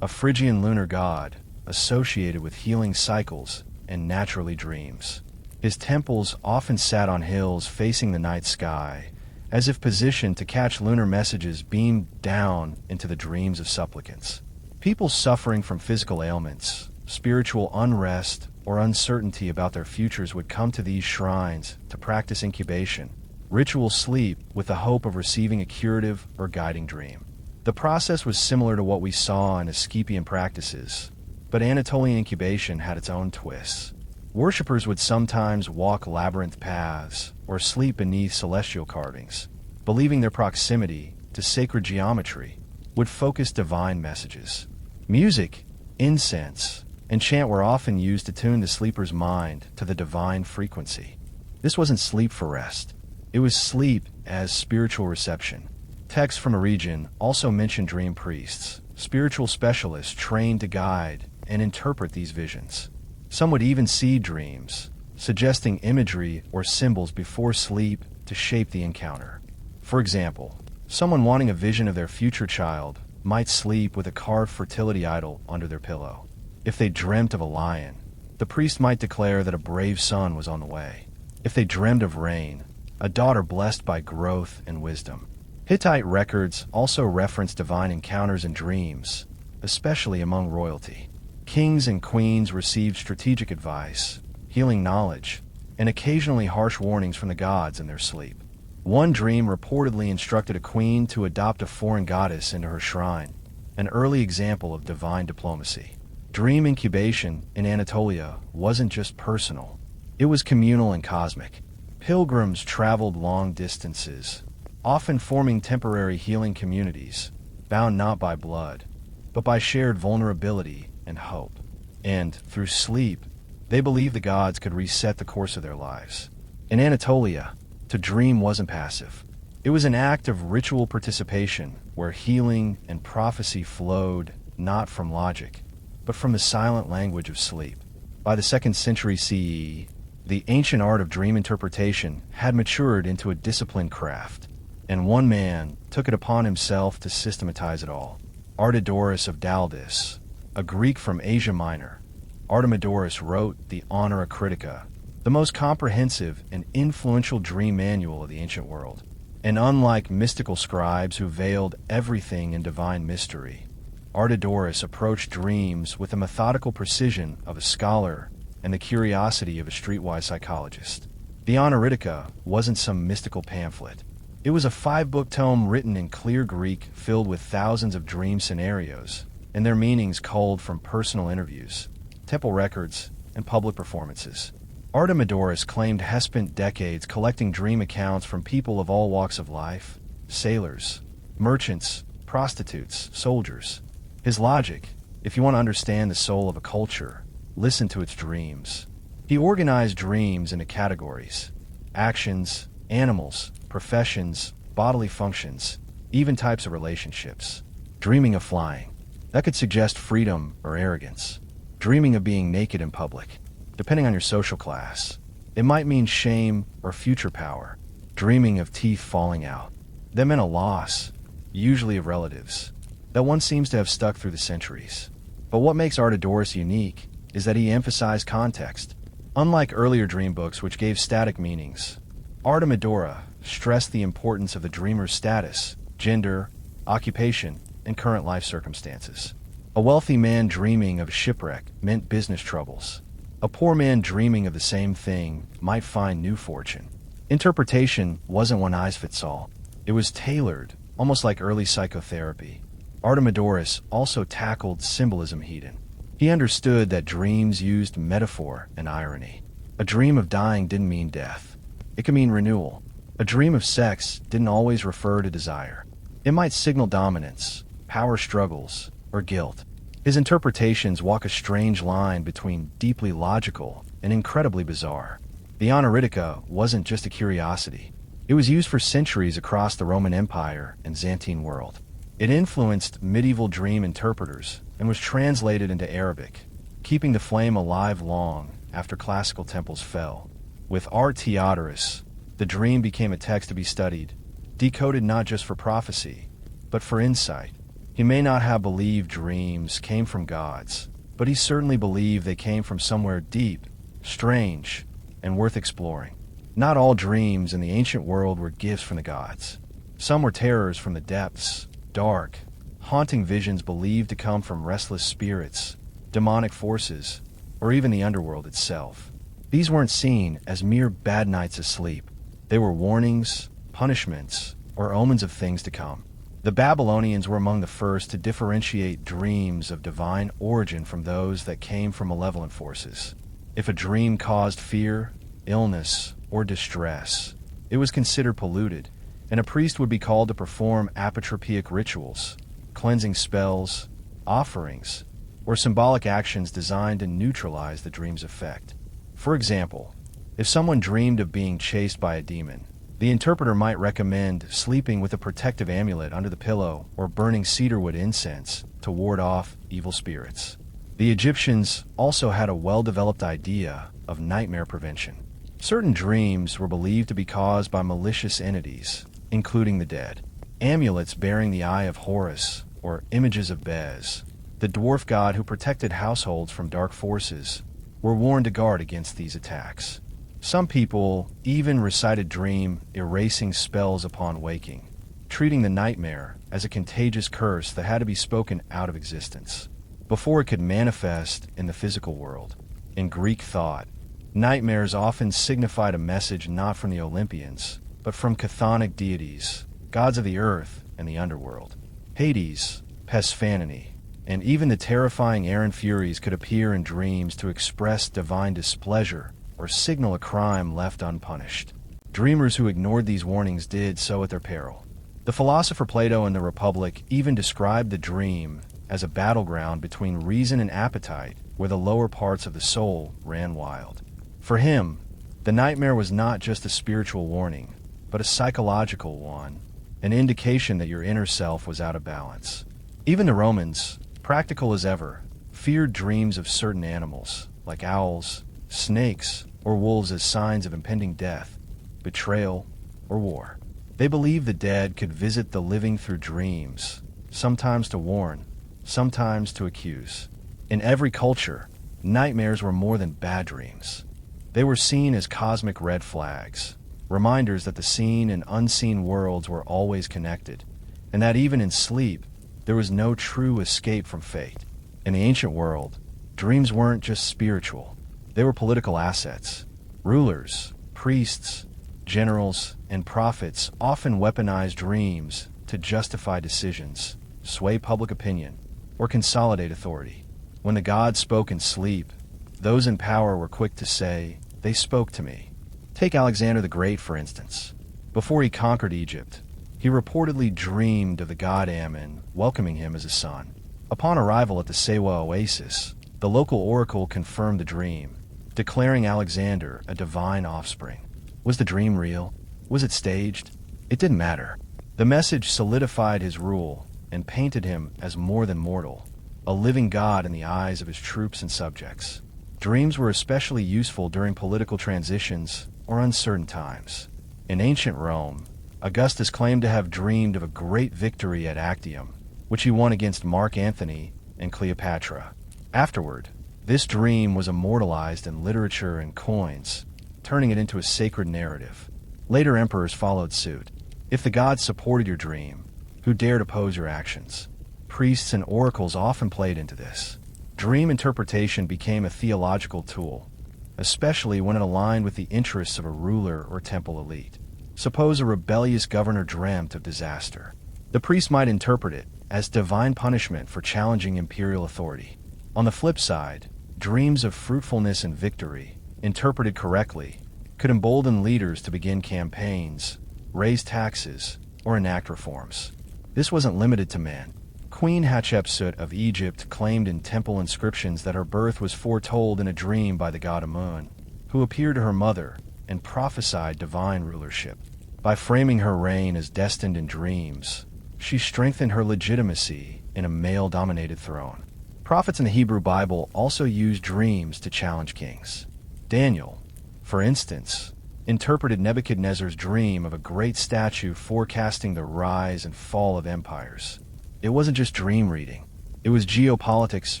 a Phrygian lunar god associated with healing cycles and naturally dreams. His temples often sat on hills facing the night sky, as if positioned to catch lunar messages beamed down into the dreams of supplicants. People suffering from physical ailments, spiritual unrest, or uncertainty about their futures would come to these shrines to practice incubation, ritual sleep, with the hope of receiving a curative or guiding dream. The process was similar to what we saw in Asclepian practices, but Anatolian incubation had its own twists. Worshippers would sometimes walk labyrinth paths or sleep beneath celestial carvings, believing their proximity to sacred geometry would focus divine messages. Music, incense, and chant were often used to tune the sleeper's mind to the divine frequency. This wasn't sleep for rest. It was sleep as spiritual reception. Texts from a region also mention dream priests, spiritual specialists trained to guide and interpret these visions. Some would even see dreams, suggesting imagery or symbols before sleep to shape the encounter. For example, someone wanting a vision of their future child might sleep with a carved fertility idol under their pillow. If they dreamt of a lion, the priest might declare that a brave son was on the way. If they dreamed of rain, a daughter blessed by growth and wisdom. Hittite records also reference divine encounters in dreams, especially among royalty. Kings and queens received strategic advice, healing knowledge, and occasionally harsh warnings from the gods in their sleep. One dream reportedly instructed a queen to adopt a foreign goddess into her shrine, an early example of divine diplomacy. Dream incubation in Anatolia wasn't just personal, it was communal and cosmic. Pilgrims traveled long distances, often forming temporary healing communities, bound not by blood, but by shared vulnerability and hope. And, through sleep, they believed the gods could reset the course of their lives. In Anatolia, to dream wasn't passive. It was an act of ritual participation where healing and prophecy flowed not from logic, but from the silent language of sleep. By the 2nd century CE, the ancient art of dream interpretation had matured into a disciplined craft, and one man took it upon himself to systematize it all. Artidorus of Daldis, a Greek from Asia Minor, Artemidorus wrote the Honora Critica, the most comprehensive and influential dream manual of the ancient world. And unlike mystical scribes who veiled everything in divine mystery, Artidorus approached dreams with the methodical precision of a scholar and the curiosity of a streetwise psychologist. The Honoritica wasn't some mystical pamphlet. It was a 5-book tome written in clear Greek filled with thousands of dream scenarios, and their meanings culled from personal interviews, temple records, and public performances. Artemidorus claimed to have spent decades collecting dream accounts from people of all walks of life: sailors, merchants, prostitutes, soldiers. His logic: if you want to understand the soul of a culture, listen to its dreams. He organized dreams into categories: actions, animals, professions, bodily functions, even types of relationships. Dreaming of flying. That could suggest freedom or arrogance. Dreaming of being naked in public. Depending on your social class, it might mean shame or future power. Dreaming of teeth falling out. That meant a loss, usually of relatives, that one seems to have stuck through the centuries. But what makes Artidorus unique is that he emphasized context. Unlike earlier dream books which gave static meanings, Artemidora stressed the importance of the dreamer's status, gender, occupation, and current life circumstances. A wealthy man dreaming of shipwreck meant business troubles. A poor man dreaming of the same thing might find new fortune. Interpretation wasn't one size fits all. It was tailored, almost like early psychotherapy. Artemidorus also tackled symbolism hidden. He understood that dreams used metaphor and irony. A dream of dying didn't mean death. It could mean renewal. A dream of sex didn't always refer to desire. It might signal dominance, power struggles, or guilt. His interpretations walk a strange line between deeply logical and incredibly bizarre. The Honoritica wasn't just a curiosity. It was used for centuries across the Roman Empire and Byzantine world. It influenced medieval dream interpreters and was translated into Arabic, keeping the flame alive long after classical temples fell. With Artemidorus, the dream became a text to be studied, decoded not just for prophecy, but for insight. He may not have believed dreams came from gods, but he certainly believed they came from somewhere deep, strange, and worth exploring. Not all dreams in the ancient world were gifts from the gods. Some were terrors from the depths, dark, haunting visions believed to come from restless spirits, demonic forces, or even the underworld itself. These weren't seen as mere bad nights of sleep. They were warnings, punishments, or omens of things to come. The Babylonians were among the first to differentiate dreams of divine origin from those that came from malevolent forces. If a dream caused fear, illness, or distress, it was considered polluted, and a priest would be called to perform apotropaic rituals, cleansing spells, offerings, or symbolic actions designed to neutralize the dream's effect. For example, if someone dreamed of being chased by a demon, the interpreter might recommend sleeping with a protective amulet under the pillow or burning cedarwood incense to ward off evil spirits. The Egyptians also had a well-developed idea of nightmare prevention. Certain dreams were believed to be caused by malicious entities, including the dead. Amulets bearing the eye of Horus, or images of Bez, the dwarf god who protected households from dark forces, were worn to guard against these attacks. Some people even recited dream erasing spells upon waking, treating the nightmare as a contagious curse that had to be spoken out of existence before it could manifest in the physical world. In Greek thought, nightmares often signified a message not from the Olympians, but from chthonic deities, gods of the earth and the underworld. Hades, Persephone, and even the terrifying Aaron Furies could appear in dreams to express divine displeasure or signal a crime left unpunished. Dreamers who ignored these warnings did so at their peril. The philosopher Plato in the Republic even described the dream as a battleground between reason and appetite, where the lower parts of the soul ran wild. For him, the nightmare was not just a spiritual warning, but a psychological one, an indication that your inner self was out of balance. Even the Romans, practical as ever, feared dreams of certain animals, like owls, snakes, or wolves as signs of impending death, betrayal, or war. They believed the dead could visit the living through dreams, sometimes to warn, sometimes to accuse. In every culture, nightmares were more than bad dreams. They were seen as cosmic red flags, reminders that the seen and unseen worlds were always connected, and that even in sleep, there was no true escape from fate. In the ancient world, dreams weren't just spiritual. They were political assets. Rulers, priests, generals, and prophets often weaponized dreams to justify decisions, sway public opinion, or consolidate authority. When the gods spoke in sleep, those in power were quick to say, "They spoke to me." Take Alexander the Great, for instance. Before he conquered Egypt, he reportedly dreamed of the god Ammon welcoming him as a son. Upon arrival at the Sewa oasis, the local oracle confirmed the dream, declaring Alexander a divine offspring. Was the dream real? Was it staged? It didn't matter. The message solidified his rule and painted him as more than mortal, a living god in the eyes of his troops and subjects. Dreams were especially useful during political transitions or uncertain times. In ancient Rome, Augustus claimed to have dreamed of a great victory at Actium, which he won against Mark Antony and Cleopatra. Afterward, this dream was immortalized in literature and coins, turning it into a sacred narrative. Later emperors followed suit. If the gods supported your dream, who dared oppose your actions? Priests and oracles often played into this. Dream interpretation became a theological tool, especially when it aligned with the interests of a ruler or temple elite. Suppose a rebellious governor dreamt of disaster. The priest might interpret it as divine punishment for challenging imperial authority. On the flip side, dreams of fruitfulness and victory, interpreted correctly, could embolden leaders to begin campaigns, raise taxes, or enact reforms. This wasn't limited to men. Queen Hatshepsut of Egypt claimed in temple inscriptions that her birth was foretold in a dream by the god Amun, who appeared to her mother and prophesied divine rulership. By framing her reign as destined in dreams, she strengthened her legitimacy in a male-dominated throne. Prophets in the Hebrew Bible also used dreams to challenge kings. Daniel, for instance, interpreted Nebuchadnezzar's dream of a great statue forecasting the rise and fall of empires. It wasn't just dream reading. It was geopolitics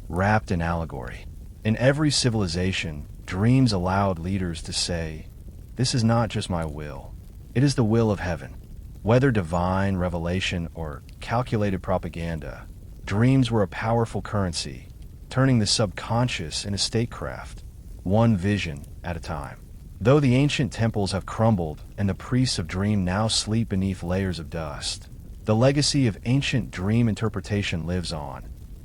wrapped in allegory. In every civilization, dreams allowed leaders to say, "This is not just my will. It is the will of heaven." Whether divine revelation or calculated propaganda, dreams were a powerful currency, turning the subconscious into statecraft, one vision at a time. Though the ancient temples have crumbled and the priests of dream now sleep beneath layers of dust, the legacy of ancient dream interpretation lives on,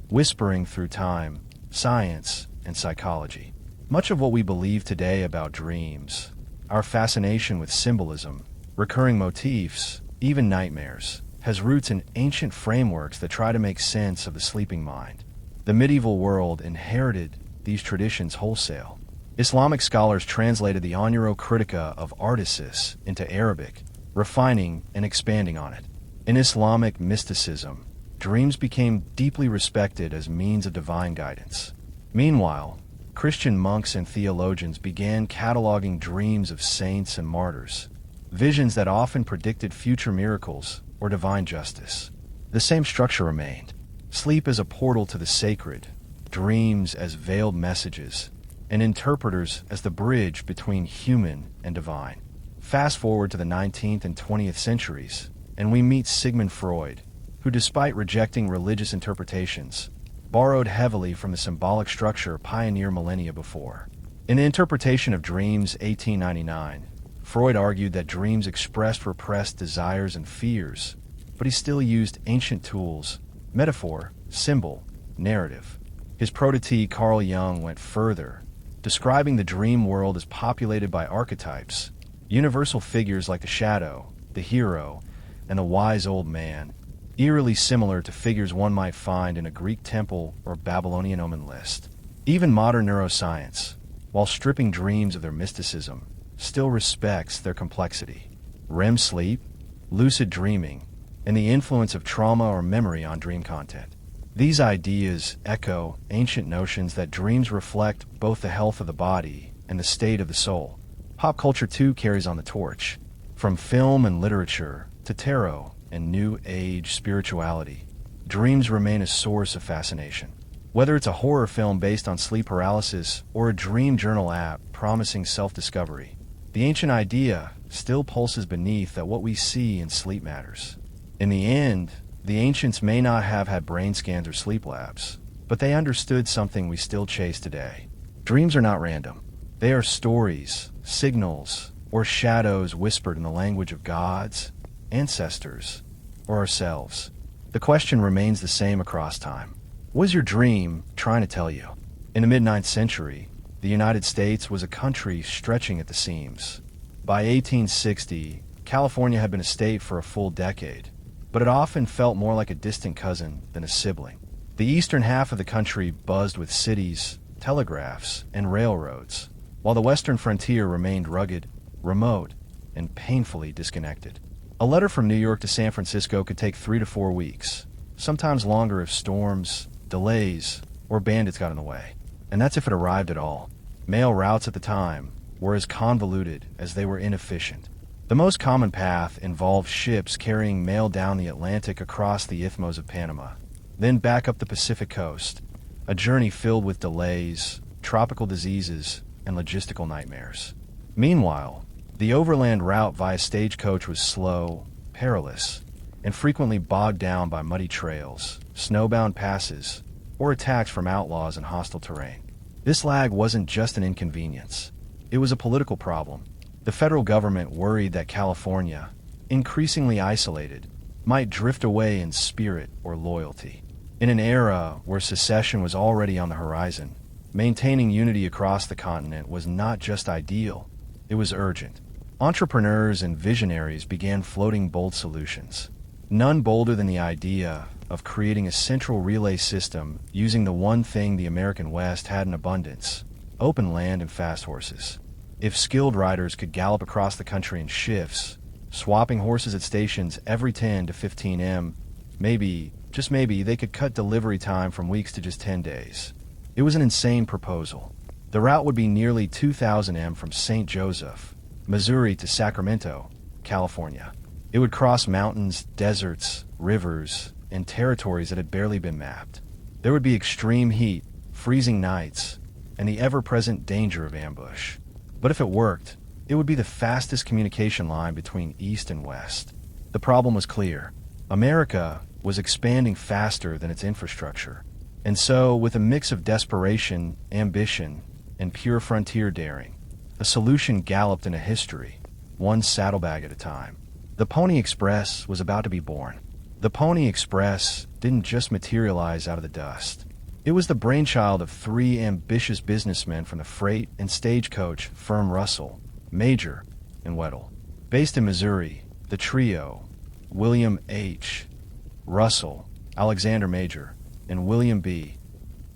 whispering through time, science, and psychology. Much of what we believe today about dreams, our fascination with symbolism, recurring motifs, even nightmares, has roots in ancient frameworks that try to make sense of the sleeping mind. The medieval world inherited these traditions wholesale. Islamic scholars translated the Onuro Critica of Artasis into Arabic, refining and expanding on it. In Islamic mysticism, dreams became deeply respected as means of divine guidance. Meanwhile, Christian monks and theologians began cataloging dreams of saints and martyrs, visions that often predicted future miracles or divine justice. The same structure remained. Sleep as a portal to the sacred, dreams as veiled messages, and interpreters as the bridge between human and divine. Fast forward to the 19th and 20th centuries, and we meet Sigmund Freud, who, despite rejecting religious interpretations, borrowed heavily from the symbolic structure pioneered millennia before. In the Interpretation of Dreams, 1899, Freud argued that dreams expressed repressed desires and fears, but he still used ancient tools: metaphor, symbol, narrative. His protege Carl Jung went further, describing the dream world as populated by archetypes, universal figures like the shadow, the hero, and the wise old man, eerily similar to figures one might find in a Greek temple or Babylonian omen list. Even modern neuroscience, while stripping dreams of their mysticism, still respects their complexity. REM sleep, lucid dreaming, and the influence of trauma or memory on dream content. These ideas echo ancient notions that dreams reflect both the health of the body and the state of the soul. Pop culture too carries on the torch. From film and literature to tarot and New Age spirituality, dreams remain a source of fascination. Whether it's a horror film based on sleep paralysis or a dream journal app promising self-discovery, the ancient idea still pulses beneath that what we see in sleep matters. In the end, the ancients may not have had brain scans or sleep labs, but they understood something we still chase today. Dreams are not random. They are stories, signals, or shadows whispered in the language of gods, ancestors, or ourselves. The question remains the same across time. What is your dream trying to tell you? In the mid-9th century, the United States was a country stretching at the seams. By 1860, California had been a state for a full decade, but it often felt more like a distant cousin than a sibling. The eastern half of the country buzzed with cities, telegraphs, and railroads, while the western frontier remained rugged, remote, and painfully disconnected. A letter from New York to San Francisco could take 3 to 4 weeks, sometimes longer if storms, delays, or bandits got in the way. And that's if it arrived at all. Mail routes at the time were as convoluted as they were inefficient. The most common path involved ships carrying mail down the Atlantic across the Isthmus of Panama, then back up the Pacific coast, a journey filled with delays, tropical diseases, and logistical nightmares. Meanwhile, the overland route via stagecoach was slow, perilous, and frequently bogged down by muddy trails, snowbound passes, or attacks from outlaws and hostile terrain. This lag wasn't just an inconvenience. It was a political problem. The federal government worried that California, increasingly isolated, might drift away in spirit or loyalty. In an era where secession was already on the horizon, maintaining unity across the continent was not just ideal, it was urgent. Entrepreneurs and visionaries began floating bold solutions. None bolder than the idea of creating a central relay system using the one thing the American West had in abundance: open land and fast horses. If skilled riders could gallop across the country in shifts, swapping horses at stations every 10 to 15 m, maybe, just maybe, they could cut delivery time from weeks to just 10 days. It was an insane proposal. The route would be nearly 2,000 m from St. Joseph, Missouri to Sacramento, California. It would cross mountains, deserts, rivers, and territories that had barely been mapped. There would be extreme heat, freezing nights, and the ever-present danger of ambush. But if it worked, it would be the fastest communication line between East and West. The problem was clear. America was expanding faster than its infrastructure. And so, with a mix of desperation, ambition, and pure frontier daring, a solution galloped into history, one saddlebag at a time. The Pony Express was about to be born. The Pony Express didn't just materialize out of the dust. It was the brainchild of 3 ambitious businessmen from the freight and stagecoach firm Russell, Major, and Weddell. Based in Missouri, the trio, William H. Russell, Alexander Major, and William B.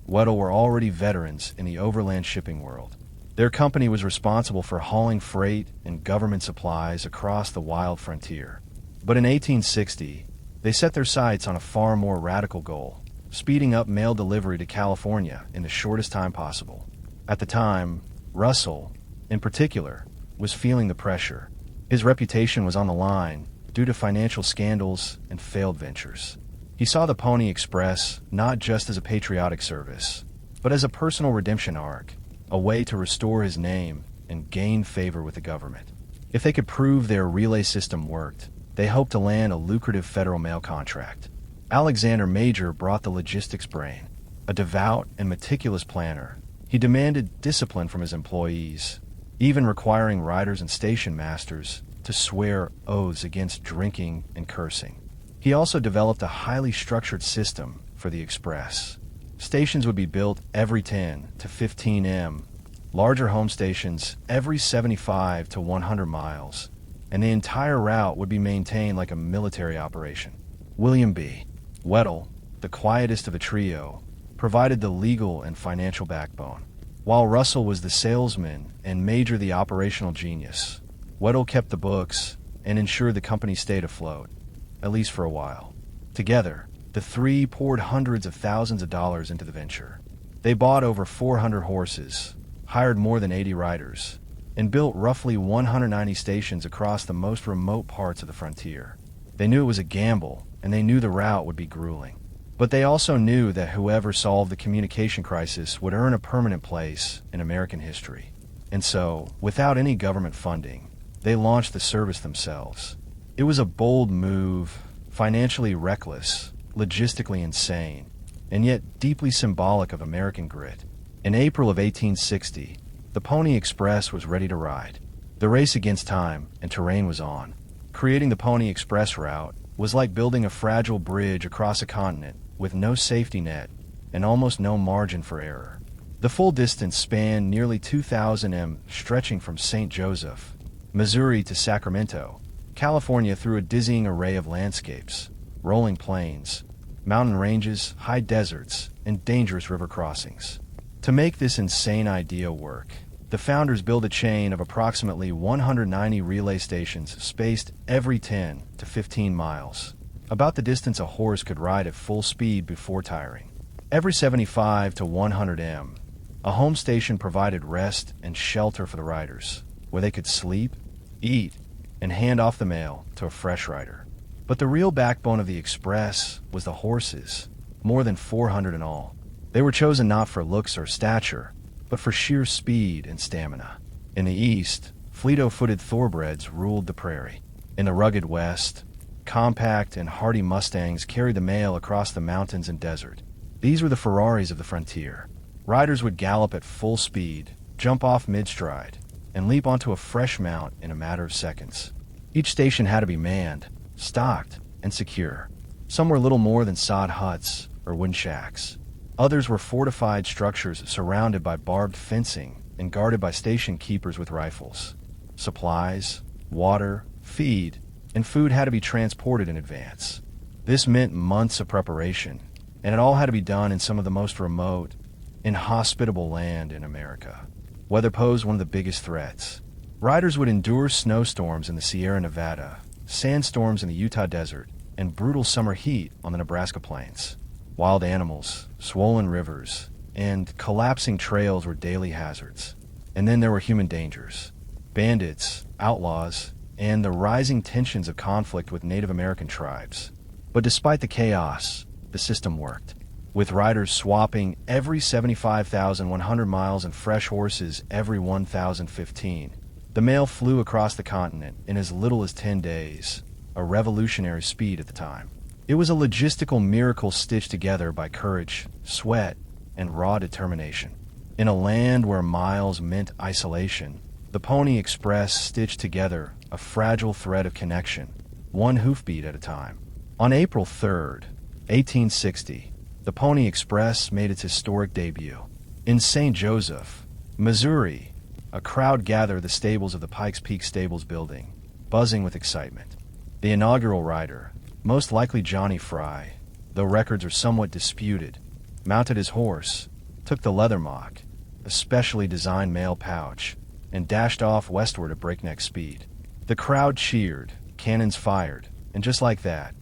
Weddell, were already veterans in the overland shipping world. Their company was responsible for hauling freight and government supplies across the wild frontier. But in 1860, they set their sights on a far more radical goal: speeding up mail delivery to California in the shortest time possible. At the time, Russell, in particular, was feeling the pressure. His reputation was on the line due to financial scandals and failed ventures. He saw the Pony Express not just as a patriotic service, but as a personal redemption arc, a way to restore his name and gain favor with the government. If they could prove their relay system worked, They hoped to land a lucrative federal mail contract. Alexander Major brought the logistics brain. A devout and meticulous planner, he demanded discipline from his employees, even requiring riders and station masters to swear oaths against drinking and cursing. He also developed a highly structured system for the express. Stations would be built every 10 to 15 m, larger home stations every 75 to 100 miles, and the entire route would be maintained like a military operation. William B. Weddell, the quietest of the trio, provided the legal and financial backbone. While Russell was the salesman and Major the operational genius, Weddell kept the books and ensured the company stayed afloat, at least for a while. Together, the three poured hundreds of thousands of dollars into the venture. They bought over 400 horses, hired more than 80 riders, and built roughly 190 stations across the most remote parts of the frontier. They knew it was a gamble, and they knew the route would be grueling. But they also knew that whoever solved the communication crisis would earn a permanent place in American history. And so, without any government funding, they launched the service themselves. It was a bold move, financially reckless, logistically insane, and yet deeply symbolic of American grit. In April of 1860, the Pony Express was ready to ride. The race against time and terrain was on. Creating the Pony Express route was like building a fragile bridge across a continent with no safety net and almost no margin for error. The full distance spanned nearly 2,000 m, stretching from St. Joseph, Missouri to Sacramento, California, through a dizzying array of landscapes, rolling plains, mountain ranges, high deserts, and dangerous river crossings. To make this insane idea work, the founders built a chain of approximately 190 relay stations spaced every 10 to 15 miles, about the distance a horse could ride at full speed before tiring. Every 75 to 100 m, a home station provided rest and shelter for the riders, where they could sleep, eat, and hand off the mail to a fresh rider. But the real backbone of the express was the horses, more than 400 in all. They were chosen not for looks or stature, but for sheer speed and stamina. In the east, fleet-footed thoroughbreds ruled the prairie. In the rugged west, compact and hardy Mustangs carried the mail across the mountains and desert. These were the Ferraris of the frontier. Riders would gallop at full speed, jump off mid-stride, and leap onto a fresh mount in a matter of seconds. Each station had to be manned, stocked, and secure. Some were little more than sod huts or wooden shacks. Others were fortified structures surrounded by barbed fencing and guarded by station keepers with rifles. Supplies, water, feed, and food had to be transported in advance. This meant months of preparation, and it all had to be done in some of the most remote, inhospitable land in America. Weather posed one of the biggest threats. Riders would endure snowstorms in the Sierra Nevada, sandstorms in the Utah desert, and brutal summer heat on the Nebraska plains. Wild animals, swollen rivers, and collapsing trails were daily hazards. And then there were human dangers. Bandits, outlaws, and the rising tensions of conflict with Native American tribes. But despite the chaos, the system worked. With riders swapping every 75,100 miles and fresh horses every 1,015, the mail flew across the continent in as little as 10 days, a revolutionary speed at the time. It was a logistical miracle stitched together by courage, sweat, and raw determination. In a land where miles meant isolation, the Pony Express stitched together a fragile thread of connection, one hoofbeat at a time. On April 3rd, 1860, the Pony Express made its historic debut. In St. Joseph, Missouri, a crowd gathered at the stables of the Pikes Peak Stables building, buzzing with excitement. The inaugural rider, most likely Johnny Fry, though records are somewhat disputed, mounted his horse, took the leather mock, a specially designed mail pouch, and dashed off westward at breakneck speed. The crowd cheered, cannons fired, and just like that,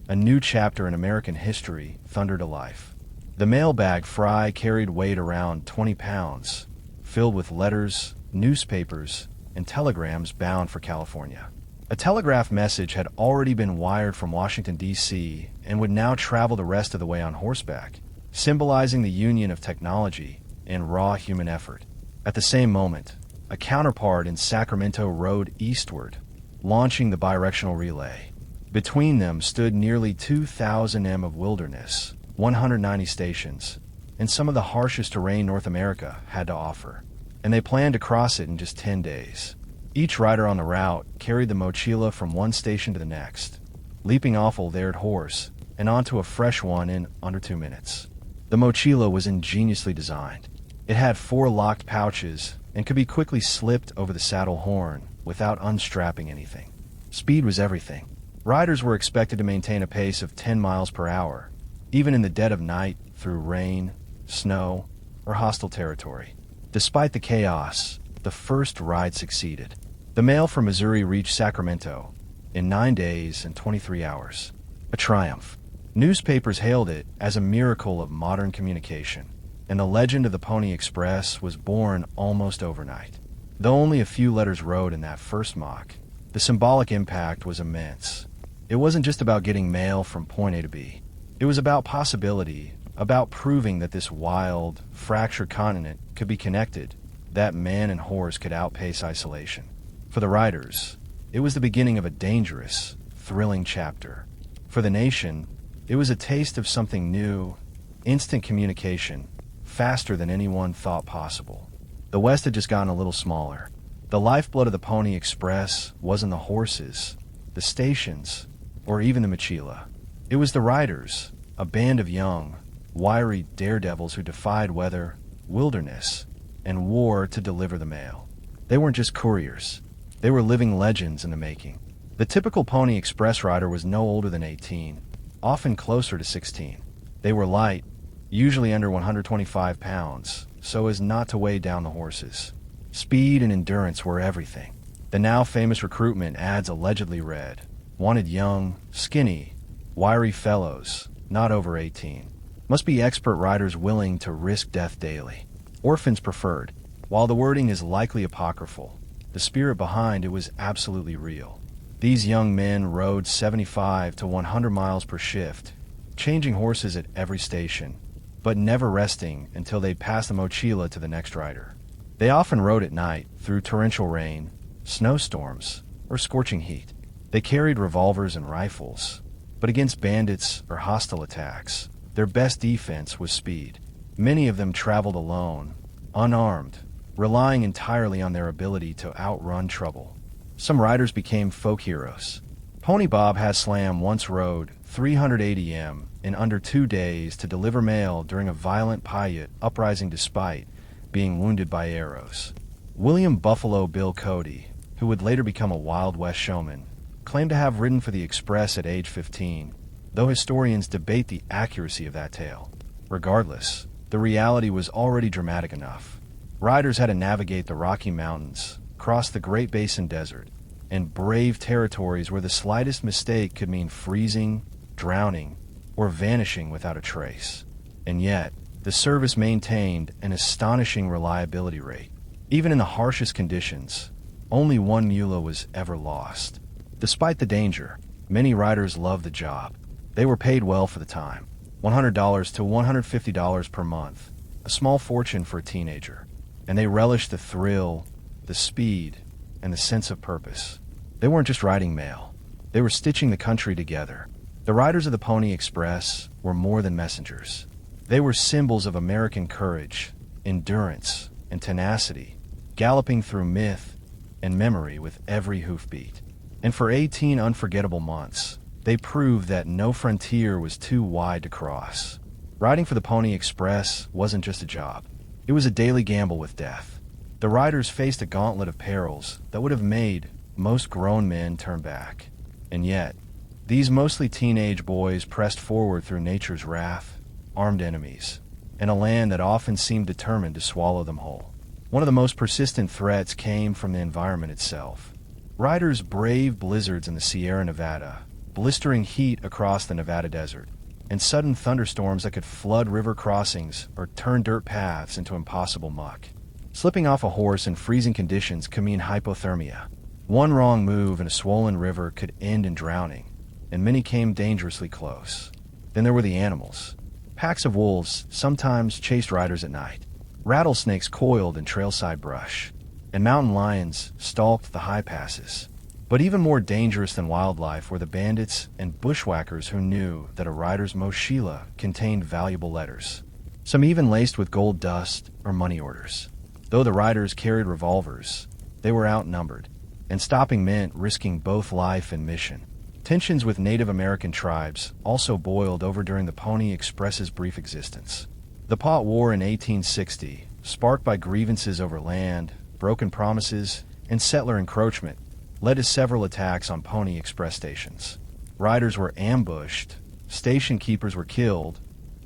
a new chapter in American history thundered to life. The mailbag Fry carried weighed around 20 pounds, filled with letters, newspapers, and telegrams bound for California. A telegraph message had already been wired from Washington, D.C., and would now travel the rest of the way on horseback, symbolizing the union of technology and raw human effort. At the same moment, a counterpart in Sacramento rode eastward, launching the birectional relay. Between them stood nearly 2,000 m of wilderness, 190 stations, and some of the harshest terrain North America had to offer. And they planned to cross it in just 10 days. Each rider on the route carried the mochila from one station to the next, leaping off a layered horse and onto a fresh one in under 2 minutes. The mochila was ingeniously designed. It had 4 locked pouches and could be quickly slipped over the saddle horn without unstrapping anything. Speed was everything. Riders were expected to maintain a pace of 10 miles per hour, even in the dead of night through rain, snow, or hostile territory. Despite the chaos, the first ride succeeded. The mail from Missouri reached Sacramento in 9 days and 23 hours. A triumph. Newspapers hailed it as a miracle of modern communication, and the legend of the Pony Express was born almost overnight. Though only a few letters wrote in that first mock, the symbolic impact was immense. It wasn't just about getting mail from point A to B. It was about possibility, about proving that this wild, fractured continent could be connected, that man and horse could outpace isolation. For the riders, it was the beginning of a dangerous, thrilling chapter. For the nation, it was a taste of something new, instant communication, faster than anyone thought possible. The West had just gotten a little smaller. The lifeblood of the Pony Express wasn't the horses, the stations, or even the mochila. It was the riders, a band of young, wiry daredevils who defied weather, wilderness, and war to deliver the mail. They weren't just couriers. They were living legends in the making. The typical Pony Express rider was no older than 18, often closer to 16. They were light, usually under 125 pounds, so as not to weigh down the horses. Speed and endurance were everything. The now famous recruitment ads allegedly read, "Wanted young, skinny, wiry fellows, not over 18. Must be expert riders willing to risk death daily. Orphans preferred." While the wording is likely apocryphal, the spirit behind it was absolutely real. These young men rode 75 to 100 miles per shift, changing horses at every station, but never resting until they passed the mochila to the next rider. They often rode at night through torrential rain, snowstorms, or scorching heat. They carried revolvers and rifles, but against bandits or hostile attacks, their best defense was speed. Many of them traveled alone, unarmed, relying entirely on their ability to outrun trouble. Some riders became folk heroes. Pony Bob Haslam once rode 380 m in under 2 days to deliver mail during a violent Paiute uprising despite being wounded by arrows. William Buffalo Bill Cody, who would later become a Wild West showman, claimed to have ridden for the Express at age 15, though historians debate the accuracy of that tale. Regardless, the reality was already dramatic enough. Riders had to navigate the Rocky Mountains, cross the Great Basin Desert, and brave territories where the slightest mistake could mean freezing, drowning, or vanishing without a trace. And yet, the service maintained an astonishing reliability rate. Even in the harshest conditions, only one mula was ever lost. Despite the danger, many riders loved the job. They were paid well for the time, $100 to $150 per month, a small fortune for a teenager. And they relished the thrill, the speed, and the sense of purpose. They weren't just riding mail. They were stitching the country together. The riders of the Pony Express were more than messengers. They were symbols of American courage, endurance, and tenacity, galloping through myth and memory with every hoofbeat. And for 18 unforgettable months, they proved that no frontier was too wide to cross. Riding for the Pony Express wasn't just a job. It was a daily gamble with death. The riders faced a gauntlet of perils that would have made most grown men turn back. And yet, these mostly teenage boys pressed forward through nature's wrath, armed enemies, and a land that often seemed determined to swallow them whole. One of the most persistent threats came from the environment itself. Riders braved blizzards in the Sierra Nevada, blistering heat across the Nevada desert, and sudden thunderstorms that could flood river crossings or turn dirt paths into impossible muck. Slipping off a horse in freezing conditions could mean hypothermia. One wrong move in a swollen river could end in drowning, and many came dangerously close. Then there were the animals. Packs of wolves sometimes chased riders at night. Rattlesnakes coiled in trailside brush, and mountain lions stalked the high passes. But even more dangerous than wildlife were the bandits and bushwhackers who knew that a rider's mochila contained valuable letters, some even laced with gold dust or money orders. Though the riders carried revolvers, they were outnumbered, and stopping meant risking both life and mission. Tensions with Native American tribes also boiled over during the Pony Express's brief existence. The Pot War in 1860, sparked by grievances over land, broken promises, and settler encroachment, led to several attacks on Pony Express stations. Riders were ambushed, station keepers were killed,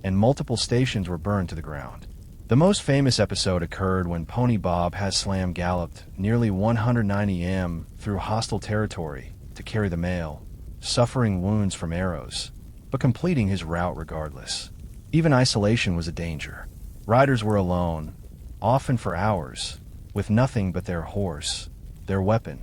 and multiple stations were burned to the ground. The most famous episode occurred when Pony Bob Haslam galloped nearly 190 m through hostile territory to carry the mail, suffering wounds from arrows, but completing his route regardless. Even isolation was a danger. Riders were alone, often for hours, with nothing but their horse, their weapon,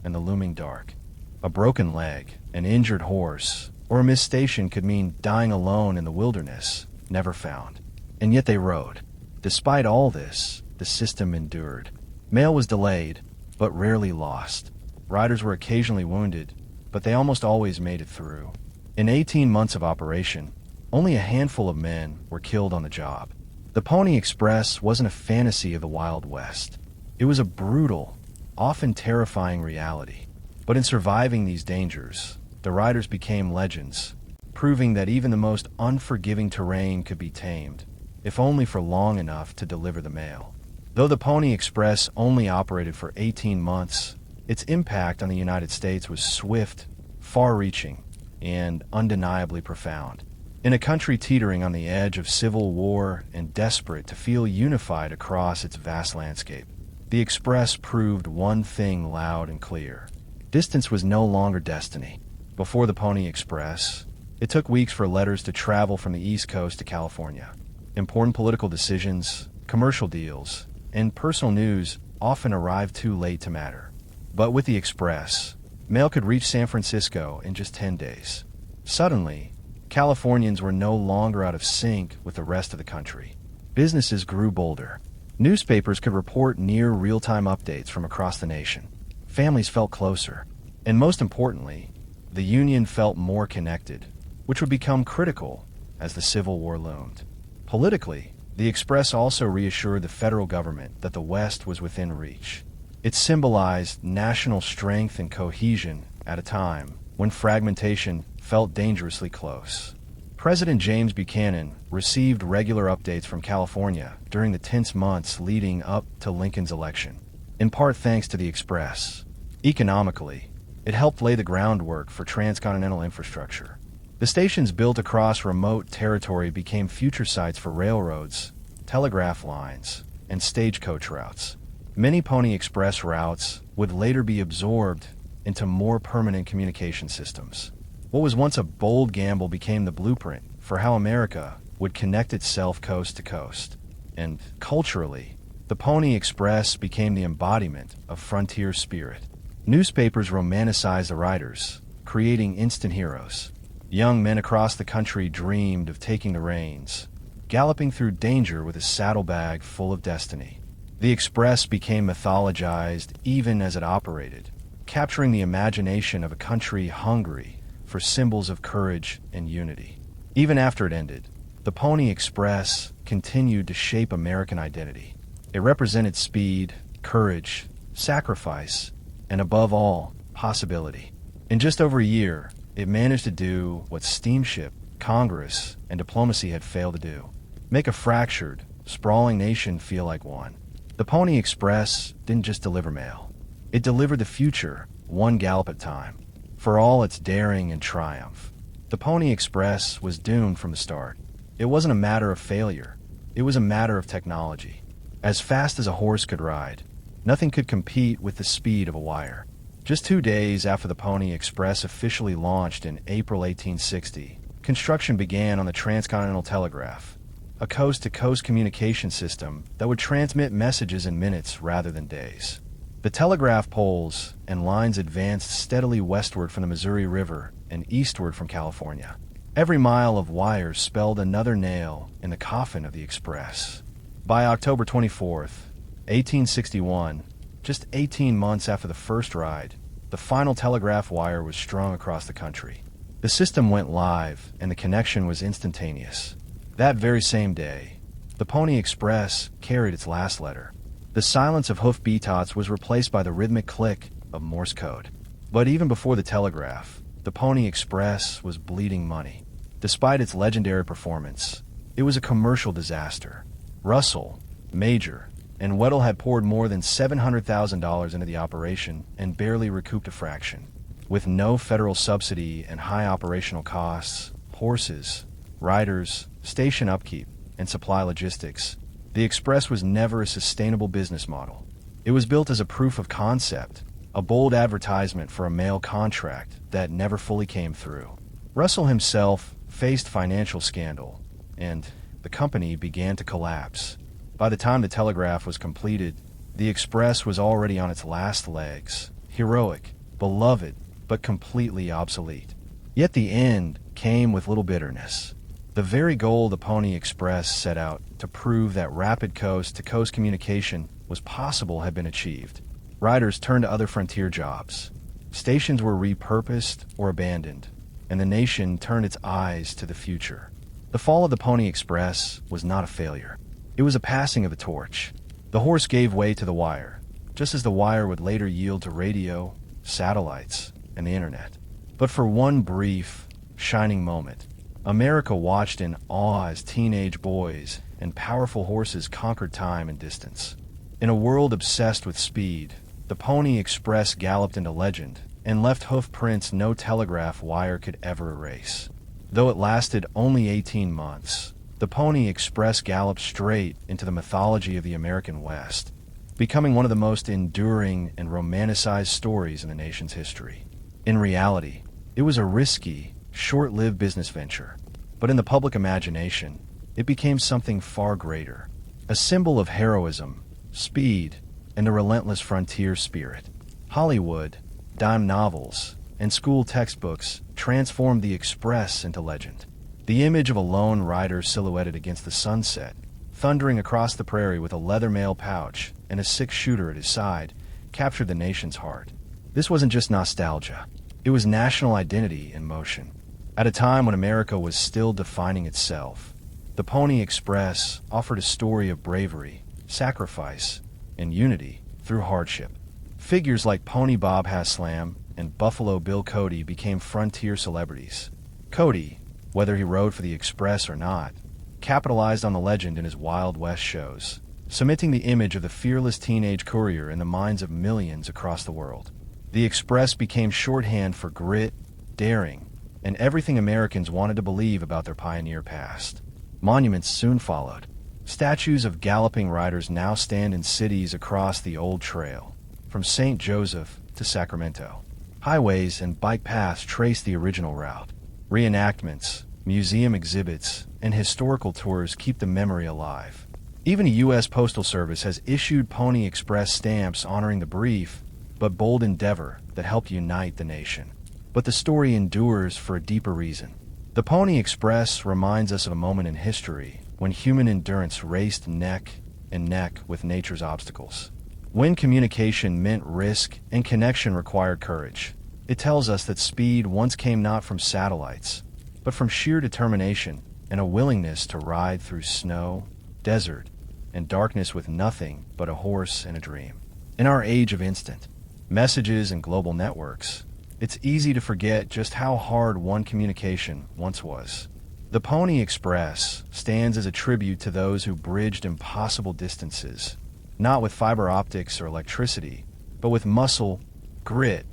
and the looming dark. A broken leg, an injured horse, or a missed station could mean dying alone in the wilderness, never found. And yet they rode. Despite all this, the system endured. Mail was delayed, but rarely lost. Riders were occasionally wounded, but they almost always made it through. In 18 months of operation, only a handful of men were killed on the job. The Pony Express wasn't a fantasy of the Wild West. It was a brutal, often terrifying reality. But in surviving these dangers, the riders became legends, proving that even the most unforgiving terrain could be tamed, if only for long enough to deliver the mail. Though the Pony Express only operated for 18 months, its impact on the United States was swift, far-reaching, and undeniably profound. In a country teetering on the edge of civil war and desperate to feel unified across its vast landscape, the Express proved one thing loud and clear. Distance was no longer destiny. Before the Pony Express, it took weeks for letters to travel from the East Coast to California. Important political decisions, commercial deals, and personal news often arrived too late to matter. But with the Express, mail could reach San Francisco in just 10 days. Suddenly, Californians were no longer out of sync with the rest of the country. Businesses grew bolder. Newspapers could report near real-time updates from across the nation. Families felt closer. And most importantly, the Union felt more connected, which would become critical as the Civil War loomed. Politically, the Express also reassured the federal government that the West was within reach. It symbolized national strength and cohesion at a time when fragmentation felt dangerously close. President James Buchanan received regular updates from California during the tense months leading up to Lincoln's election, in part thanks to the Express. Economically, it helped lay the groundwork for transcontinental infrastructure. The stations built across remote territory became future sites for railroads, telegraph lines, and stagecoach routes. Many Pony Express routes would later be absorbed into more permanent communication systems. What was once a bold gamble became the blueprint for how America would connect itself coast to coast. And culturally, the Pony Express became the embodiment of frontier spirit. Newspapers romanticized the riders, creating instant heroes. Young men across the country dreamed of taking the reins, galloping through danger with a saddlebag full of destiny. The Express became mythologized even as it operated, capturing the imagination of a country hungry for symbols of courage and unity. Even after it ended, the Pony Express continued to shape American identity. It represented speed, courage, sacrifice, and above all, possibility. In just over a year, it managed to do what steamship, Congress, and diplomacy had failed to do: make a fractured, sprawling nation feel like one. The Pony Express didn't just deliver mail. It delivered the future, one gallop at a time. For all its daring and triumph, the Pony Express was doomed from the start. It wasn't a matter of failure. It was a matter of technology. As fast as a horse could ride, nothing could compete with the speed of a wire. Just 2 days after the Pony Express officially launched in April 1860, construction began on the Transcontinental Telegraph, a coast-to-coast communication system that would transmit messages in minutes rather than days. The telegraph poles and lines advanced steadily westward from the Missouri River and eastward from California. Every mile of wires spelled another nail in the coffin of the Express. By October 24th, 1861, just 18 months after the first ride, the final telegraph wire was strung across the country. The system went live, and the connection was instantaneous. That very same day, the Pony Express carried its last letter. The silence of hoof beats was replaced by the rhythmic click of Morse code. But even before the telegraph, the Pony Express was bleeding money. Despite its legendary performance, it was a commercial disaster. Russell, Major, and Weddell had poured more than $700,000 into the operation and barely recouped a fraction. With no federal subsidy and high operational costs, horses, riders, station upkeep, and supply logistics, the Express was never a sustainable business model. It was built as a proof of concept, a bold advertisement for a mail contract that never fully came through. Russell himself faced financial scandal, and the company began to collapse. By the time the telegraph was completed, the Express was already on its last legs, heroic, beloved, but completely obsolete. Yet the end came with little bitterness. The very goal the Pony Express set out to prove that rapid coast-to-coast communication was possible had been achieved. Riders turned to other frontier jobs. Stations were repurposed or abandoned, and the nation turned its eyes to the future. The fall of the Pony Express was not a failure. It was a passing of the torch. The horse gave way to the wire, just as the wire would later yield to radio, satellites, and the internet. But for one brief, shining moment, America watched in awe as teenage boys and powerful horses conquered time and distance. In a world obsessed with speed, the Pony Express galloped into legend and left hoof prints no telegraph wire could ever erase. Though it lasted only 18 months, the Pony Express galloped straight into the mythology of the American West, becoming one of the most enduring and romanticized stories in the nation's history. In reality, it was a risky, short-lived business venture, but in the public imagination, it became something far greater, a symbol of heroism, speed, and the relentless frontier spirit. Hollywood, dime novels, and school textbooks transformed the Express into legend. The image of a lone rider silhouetted against the sunset, thundering across the prairie with a leather mail pouch and a six-shooter at his side, captured the nation's heart. This wasn't just nostalgia. It was national identity in motion. At a time when America was still defining itself, the Pony Express offered a story of bravery, sacrifice, and unity through hardship. Figures like Pony Bob Haslam and Buffalo Bill Cody became frontier celebrities. Cody, whether he rode for the Express or not, capitalized on the legend in his Wild West shows, cementing the image of the fearless teenage courier in the minds of millions across the world. The Express became shorthand for grit, daring, and everything Americans wanted to believe about their pioneer past. Monuments soon followed. Statues of galloping riders now stand in cities across the old trail, from St. Joseph to Sacramento. Highways and bike paths trace the original route. Reenactments, museum exhibits, and historical tours keep the memory alive. Even the U.S. Postal Service has issued Pony Express stamps honoring the brief but bold endeavor that helped unite the nation. But the story endures for a deeper reason. The Pony Express reminds us of a moment in history when human endurance raced neck and neck with nature's obstacles. When communication meant risk and connection required courage, it tells us that speed once came not from satellites, but from sheer determination and a willingness to ride through snow, desert, and darkness with nothing but a horse and a dream. In our age of instant messages and global networks, it's easy to forget just how hard one communication once was. The Pony Express stands as a tribute to those who bridged impossible distances, not with fiber optics or electricity, but with muscle, grit,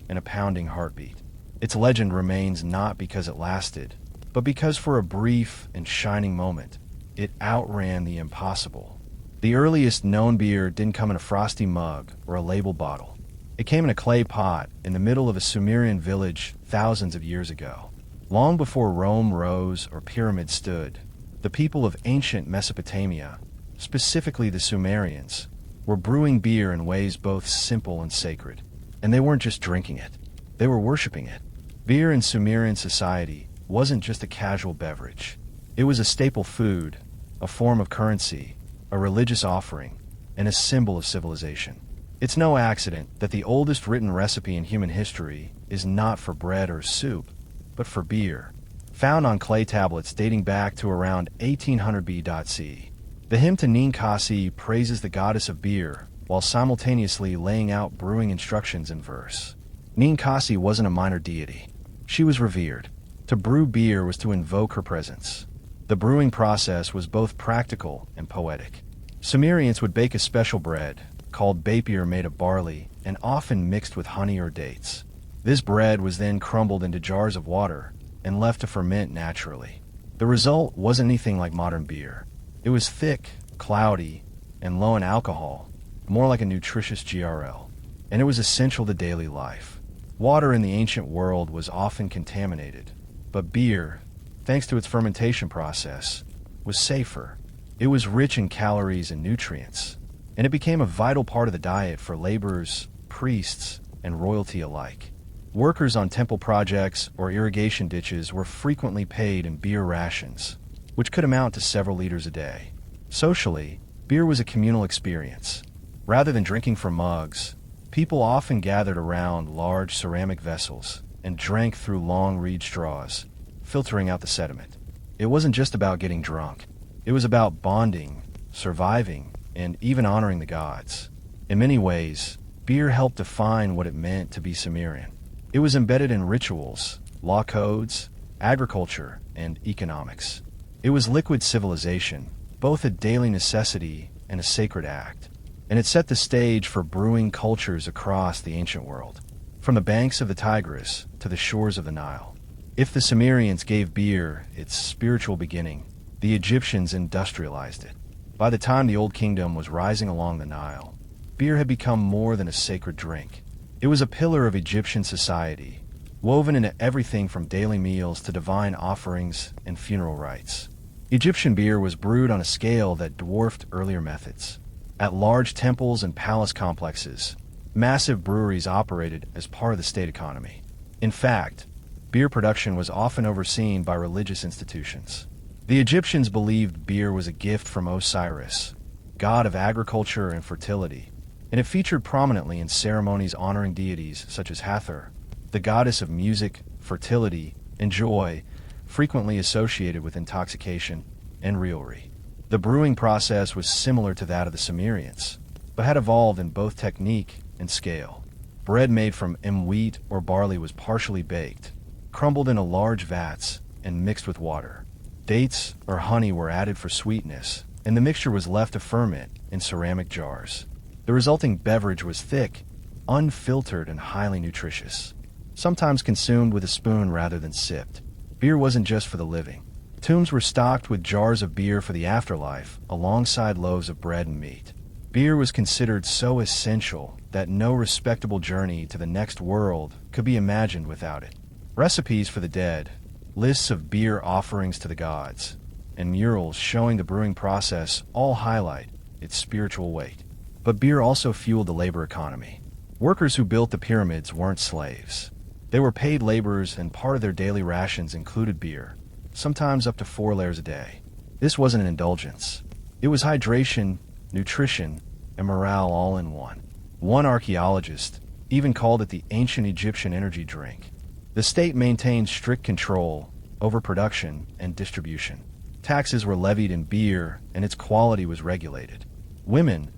and a pounding heartbeat. Its legend remains not because it lasted, but because for a brief and shining moment, it outran the impossible. The earliest known beer didn't come in a frosty mug or a labeled bottle. It came in a clay pot in the middle of a Sumerian village thousands of years ago. Long before Rome rose or pyramids stood, the people of ancient Mesopotamia, specifically the Sumerians, were brewing beer in ways both simple and sacred. And they weren't just drinking it, they were worshiping it. Beer in Sumerian society wasn't just a casual beverage. It was a staple food, a form of currency, a religious offering, and a symbol of civilization. It's no accident that the oldest written recipe in human history is not for bread or soup, but for beer, found on clay tablets dating back to around 1800 BC. The hymn to Ninkasi praises the goddess of beer while simultaneously laying out brewing instructions in verse. Ninkasi wasn't a minor deity. She was revered. To brew beer was to invoke her presence. The brewing process was both practical and poetic. Sumerians would bake a special bread, called bapir, made of barley and often mixed with honey or dates. This bread was then crumbled into jars of water and left to ferment naturally. The result wasn't anything like modern beer. It was thick, cloudy, and low in alcohol, more like a nutritious GRL, and it was essential to daily life. Water in the ancient world was often contaminated, but beer, thanks to its fermentation process, was safer. It was rich in calories and nutrients, and it became a vital part of the diet for laborers, priests, and royalty alike. Workers on temple projects or irrigation ditches were frequently paid in beer rations, which could amount to several liters a day. Socially, beer was a communal experience. Rather than drinking from mugs, people often gathered around large ceramic vessels and drank through long reed straws, filtering out the sediment. It wasn't just about getting drunk. It was about bonding, surviving, and even honoring the gods. In many ways, beer helped define what it meant to be Sumerian. It was embedded in rituals, law codes, agriculture, and economics. It was liquid civilization, both a daily necessity and a sacred act, and it set the stage for brewing cultures across the ancient world, from the banks of the Tigris to the shores of the Nile. If the Sumerians gave beer its spiritual beginning, the Egyptians industrialized it. By the time the Old Kingdom was rising along the Nile, beer had become more than a sacred drink. It was a pillar of Egyptian society, woven into everything from daily meals to divine offerings and funeral rites. Egyptian beer was brewed on a scale that dwarfed earlier methods. At large temples and palace complexes, massive breweries operated as part of the state economy. In fact, beer production was often overseen by religious institutions. The Egyptians believed beer was a gift from Osiris, god of agriculture and fertility, and it featured prominently in ceremonies honoring deities such as Hathor, the goddess of music, fertility, and joy, frequently associated with intoxication and revelry. The brewing process was similar to that of the Sumerians, but had evolved in both technique and scale. Bread made from wheat or barley was partially baked, crumbled into large vats, and mixed with water. Dates or honey were added for sweetness, and the mixture was left to ferment in ceramic jars. The resulting beverage was thick, unfiltered, and highly nutritious, sometimes consumed with a spoon rather than sipped. Beer wasn't just for the living. Tombs were stocked with jars of beer for the afterlife, alongside loaves of bread and meat. Beer was considered so essential that no respectable journey to the next world could be imagined without it. Recipes for the dead, lists of beer offerings to the gods, and murals showing the brewing process all highlight its spiritual weight. But beer also fueled the labor economy. Workers who built the pyramids weren't slaves. They were paid laborers, and part of their daily rations included beer, sometimes up to 4 layers a day. This wasn't an indulgence. It was hydration, nutrition, and morale all in one. One archaeologist even called it the ancient Egyptian energy drink. The state maintained strict control over production and distribution. Taxes were levied in beer, and its quality was regulated. Women,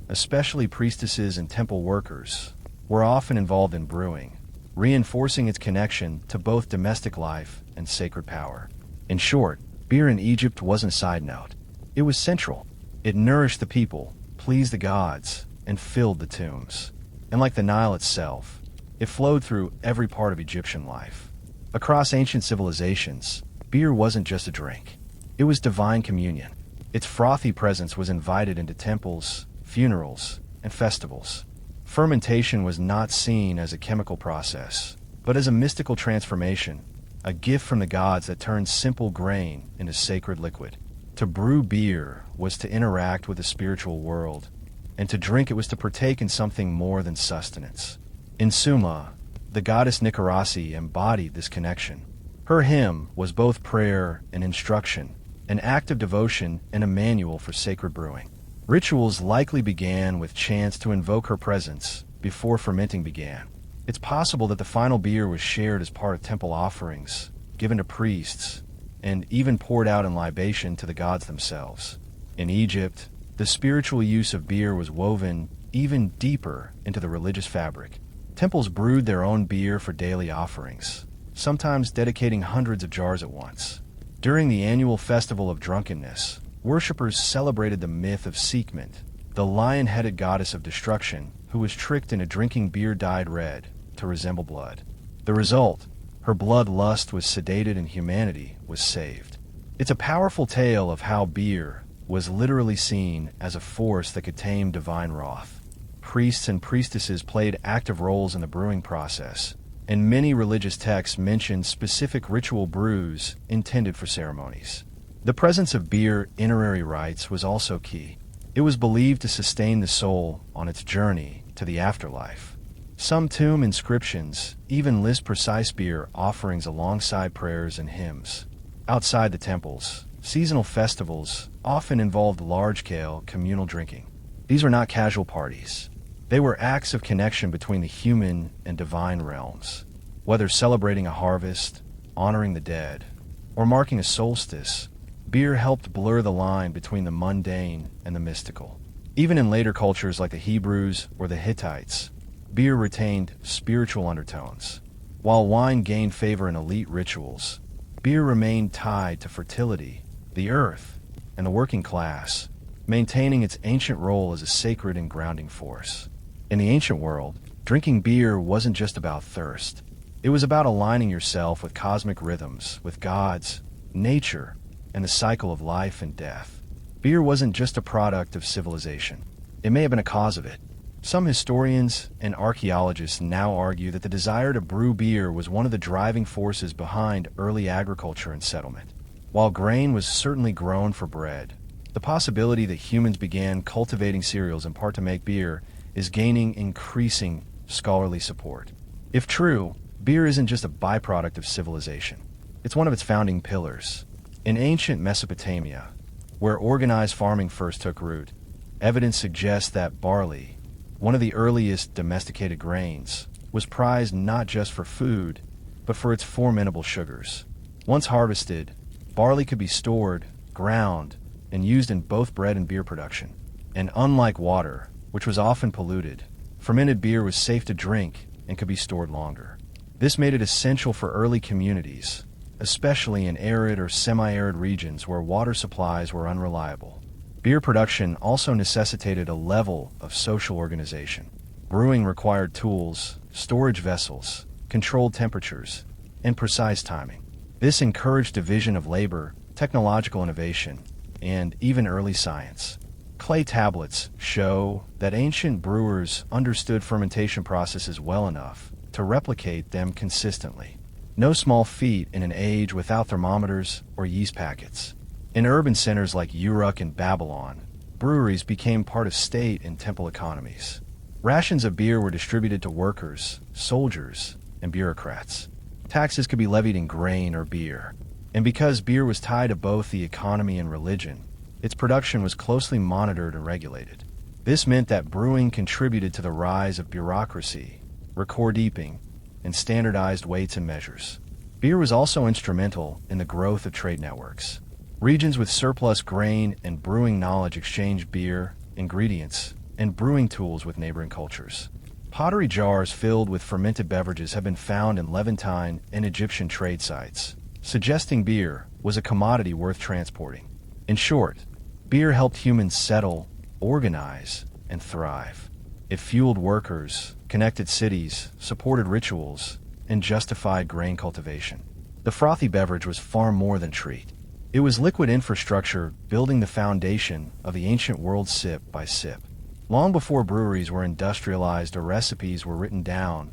especially priestesses and temple workers, were often involved in brewing, reinforcing its connection to both domestic life and sacred power. In short, beer in Egypt wasn't a side note. It was central. It nourished the people, pleased the gods, and filled the tombs. And like the Nile itself, it flowed through every part of Egyptian life. Across ancient civilizations, beer wasn't just a drink. It was divine communion. Its frothy presence was invited into temples, funerals, and festivals. Fermentation was not seen as a chemical process, but as a mystical transformation, a gift from the gods that turned simple grain into sacred liquid. To brew beer was to interact with the spiritual world, and to drink it was to partake in something more than sustenance. In Suma, the goddess Nikarasi embodied this connection. Her hymn was both prayer and instruction, an act of devotion and a manual for sacred brewing. Rituals likely began with chants to invoke her presence before fermenting began. It's possible that the final beer was shared as part of temple offerings, given to priests, and even poured out in libation to the gods themselves. In Egypt, the spiritual use of beer was woven even deeper into the religious fabric. Temples brewed their own beer for daily offerings, sometimes dedicating hundreds of jars at once. During the annual festival of drunkenness, worshippers celebrated the myth of Sekhmet, the lion-headed goddess of destruction who was tricked into drinking beer dyed red to resemble blood. The result, her bloodlust was sedated and humanity was saved. It's a powerful tale of how beer was literally seen as a force that could tame divine wrath. Priests and priestesses played active roles in the brewing process, and many religious texts mention specific ritual brews intended for ceremonies. The presence of beer in funerary rites was also key. It was believed to sustain the soul on its journey to the afterlife. Some tomb inscriptions even list precise beer offerings alongside prayers and hymns. Outside the temples, seasonal festivals often involved large-scale communal drinking. These were not casual parties. They were acts of connection between the human and divine realms. Whether celebrating a harvest, honoring the dead, or marking a solstice, beer helped blur the line between the mundane and the mystical. Even in later cultures like the Hebrews or the Hittites, beer retained spiritual undertones. While wine gained favor in elite rituals, beer remained tied to fertility, the earth, and the working class, maintaining its ancient role as a sacred and grounding force. In the ancient world, drinking beer wasn't just about thirst. It was about aligning yourself with cosmic rhythms, with gods, nature, and the cycle of life and death. Beer wasn't just a product of civilization. It may have been a cause of it. Some historians and archaeologists now argue that the desire to brew beer was one of the driving forces behind early agriculture and settlement. While grain was certainly grown for bread, the possibility that humans began cultivating cereals in part to make beer is gaining increasing scholarly support. If true, beer isn't just a byproduct of civilization. It's one of its founding pillars. In ancient Mesopotamia, where organized farming first took root, evidence suggests that barley, one of the earliest domesticated grains, was prized not just for food, but for its fermentable sugars. Once harvested, barley could be stored, ground, and used in both bread and beer production. And unlike water, which was often polluted, fermented beer was safe to drink and could be stored longer. This made it essential for early communities, especially in arid or semi-arid regions where water supplies were unreliable. Beer production also necessitated a level of social organization. Brewing required tools, storage vessels, controlled temperatures, and precise timing. This encouraged division of labor, technological innovation, and even early science. Clay tablets show that ancient brewers understood fermentation processes well enough to replicate them consistently. No small feat in an age without thermometers or yeast packets. In urban centers like Uruk and Babylon, breweries became part of state and temple economies. Rations of beer were distributed to workers, soldiers, and bureaucrats. Taxes could be levied in grain or beer. And because beer was tied to both the economy and religion, its production was closely monitored and regulated. This meant that brewing contributed to the rise of bureaucracy, record-keeping, and standardized weights and measures. Beer was also instrumental in the growth of trade networks. Regions with surplus grain and brewing knowledge exchanged beer, ingredients, and brewing tools with neighboring cultures. Pottery jars filled with fermented beverages have been found in Levantine and Egyptian trade sites, suggesting beer was a commodity worth transporting. In short, beer helped humans settle, organize, and thrive. It fueled workers, connected cities, supported rituals, and justified grain cultivation. The frothy beverage was far more than treat. It was liquid infrastructure building the foundation of the ancient world sip by sip. Long before breweries were industrialized or recipes were written down,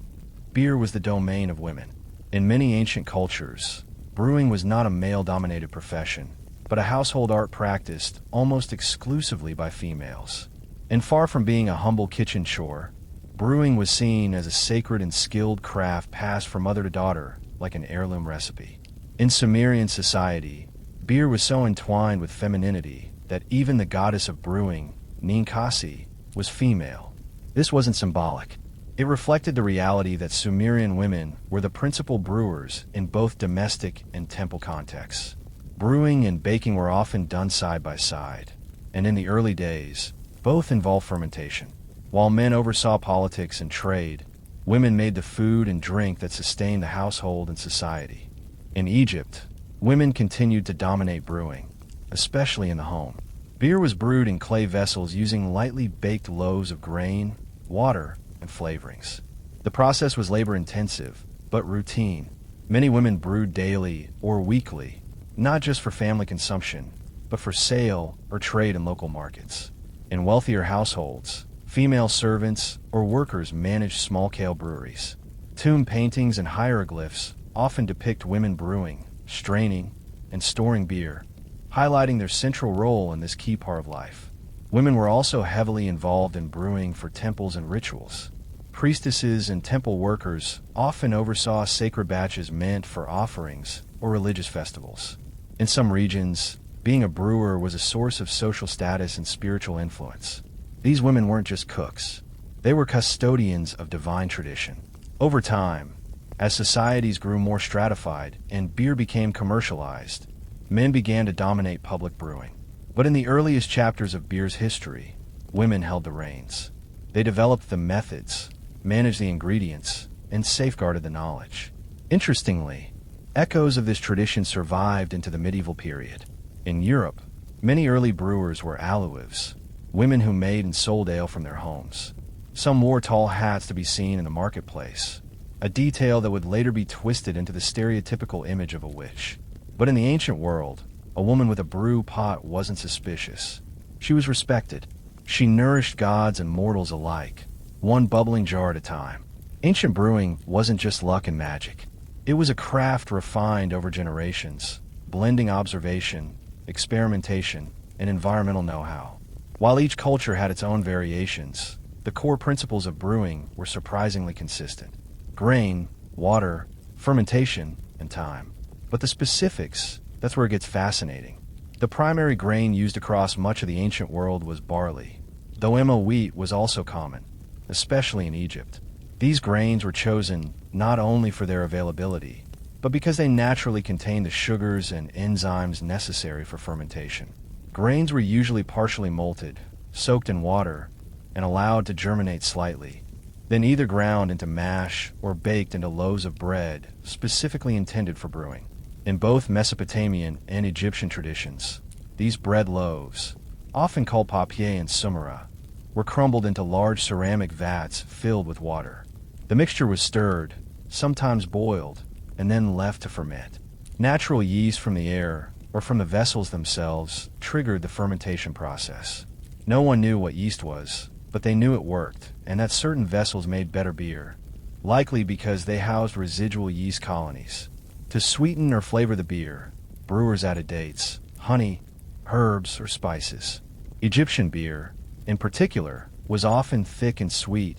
beer was the domain of women. In many ancient cultures, brewing was not a male-dominated profession, but a household art practiced almost exclusively by females. And far from being a humble kitchen chore, brewing was seen as a sacred and skilled craft passed from mother to daughter like an heirloom recipe. In Sumerian society, beer was so entwined with femininity that even the goddess of brewing ninkasi, was female. This wasn't symbolic. It reflected the reality that Sumerian women were the principal brewers in both domestic and temple contexts. Brewing and baking were often done side by side, and in the early days, both involved fermentation. While men oversaw politics and trade, women made the food and drink that sustained the household and society. In Egypt, women continued to dominate brewing, especially in the home. Beer was brewed in clay vessels using lightly baked loaves of grain, water, and flavorings. The process was labor-intensive, but routine. Many women brewed daily or weekly, not just for family consumption, but for sale or trade in local markets. In wealthier households, female servants or workers managed small-scale breweries. Tomb paintings and hieroglyphs often depict women brewing, straining, and storing beer, highlighting their central role in this key part of life. Women were also heavily involved in brewing for temples and rituals. Priestesses and temple workers often oversaw sacred batches meant for offerings or religious festivals. In some regions, being a brewer was a source of social status and spiritual influence. These women weren't just cooks. They were custodians of divine tradition. Over time, as societies grew more stratified and beer became commercialized, men began to dominate public brewing. But in the earliest chapters of beer's history, women held the reins. They developed the methods, managed the ingredients, and safeguarded the knowledge. Interestingly, echoes of this tradition survived into the medieval period. In Europe, many early brewers were alewives, women who made and sold ale from their homes. Some wore tall hats to be seen in the marketplace, a detail that would later be twisted into the stereotypical image of a witch. But in the ancient world, a woman with a brew pot wasn't suspicious. She was respected. She nourished gods and mortals alike, one bubbling jar at a time. Ancient brewing wasn't just luck and magic. It was a craft refined over generations, blending observation, experimentation, and environmental know-how. While each culture had its own variations, the core principles of brewing were surprisingly consistent: grain, water, fermentation, and time. But the specifics, that's where it gets fascinating. The primary grain used across much of the ancient world was barley, though emmer wheat was also common, especially in Egypt. These grains were chosen not only for their availability, but because they naturally contained the sugars and enzymes necessary for fermentation. Grains were usually partially malted, soaked in water, and allowed to germinate slightly, then either ground into mash or baked into loaves of bread specifically intended for brewing. In both Mesopotamian and Egyptian traditions, these bread loaves, often called papier and sumera, were crumbled into large ceramic vats filled with water. The mixture was stirred, sometimes boiled, and then left to ferment. Natural yeast from the air or from the vessels themselves triggered the fermentation process. No one knew what yeast was, but they knew it worked, and that certain vessels made better beer, likely because they housed residual yeast colonies. To sweeten or flavor the beer, brewers added dates, honey, herbs, or spices. Egyptian beer, in particular, was often thick and sweet,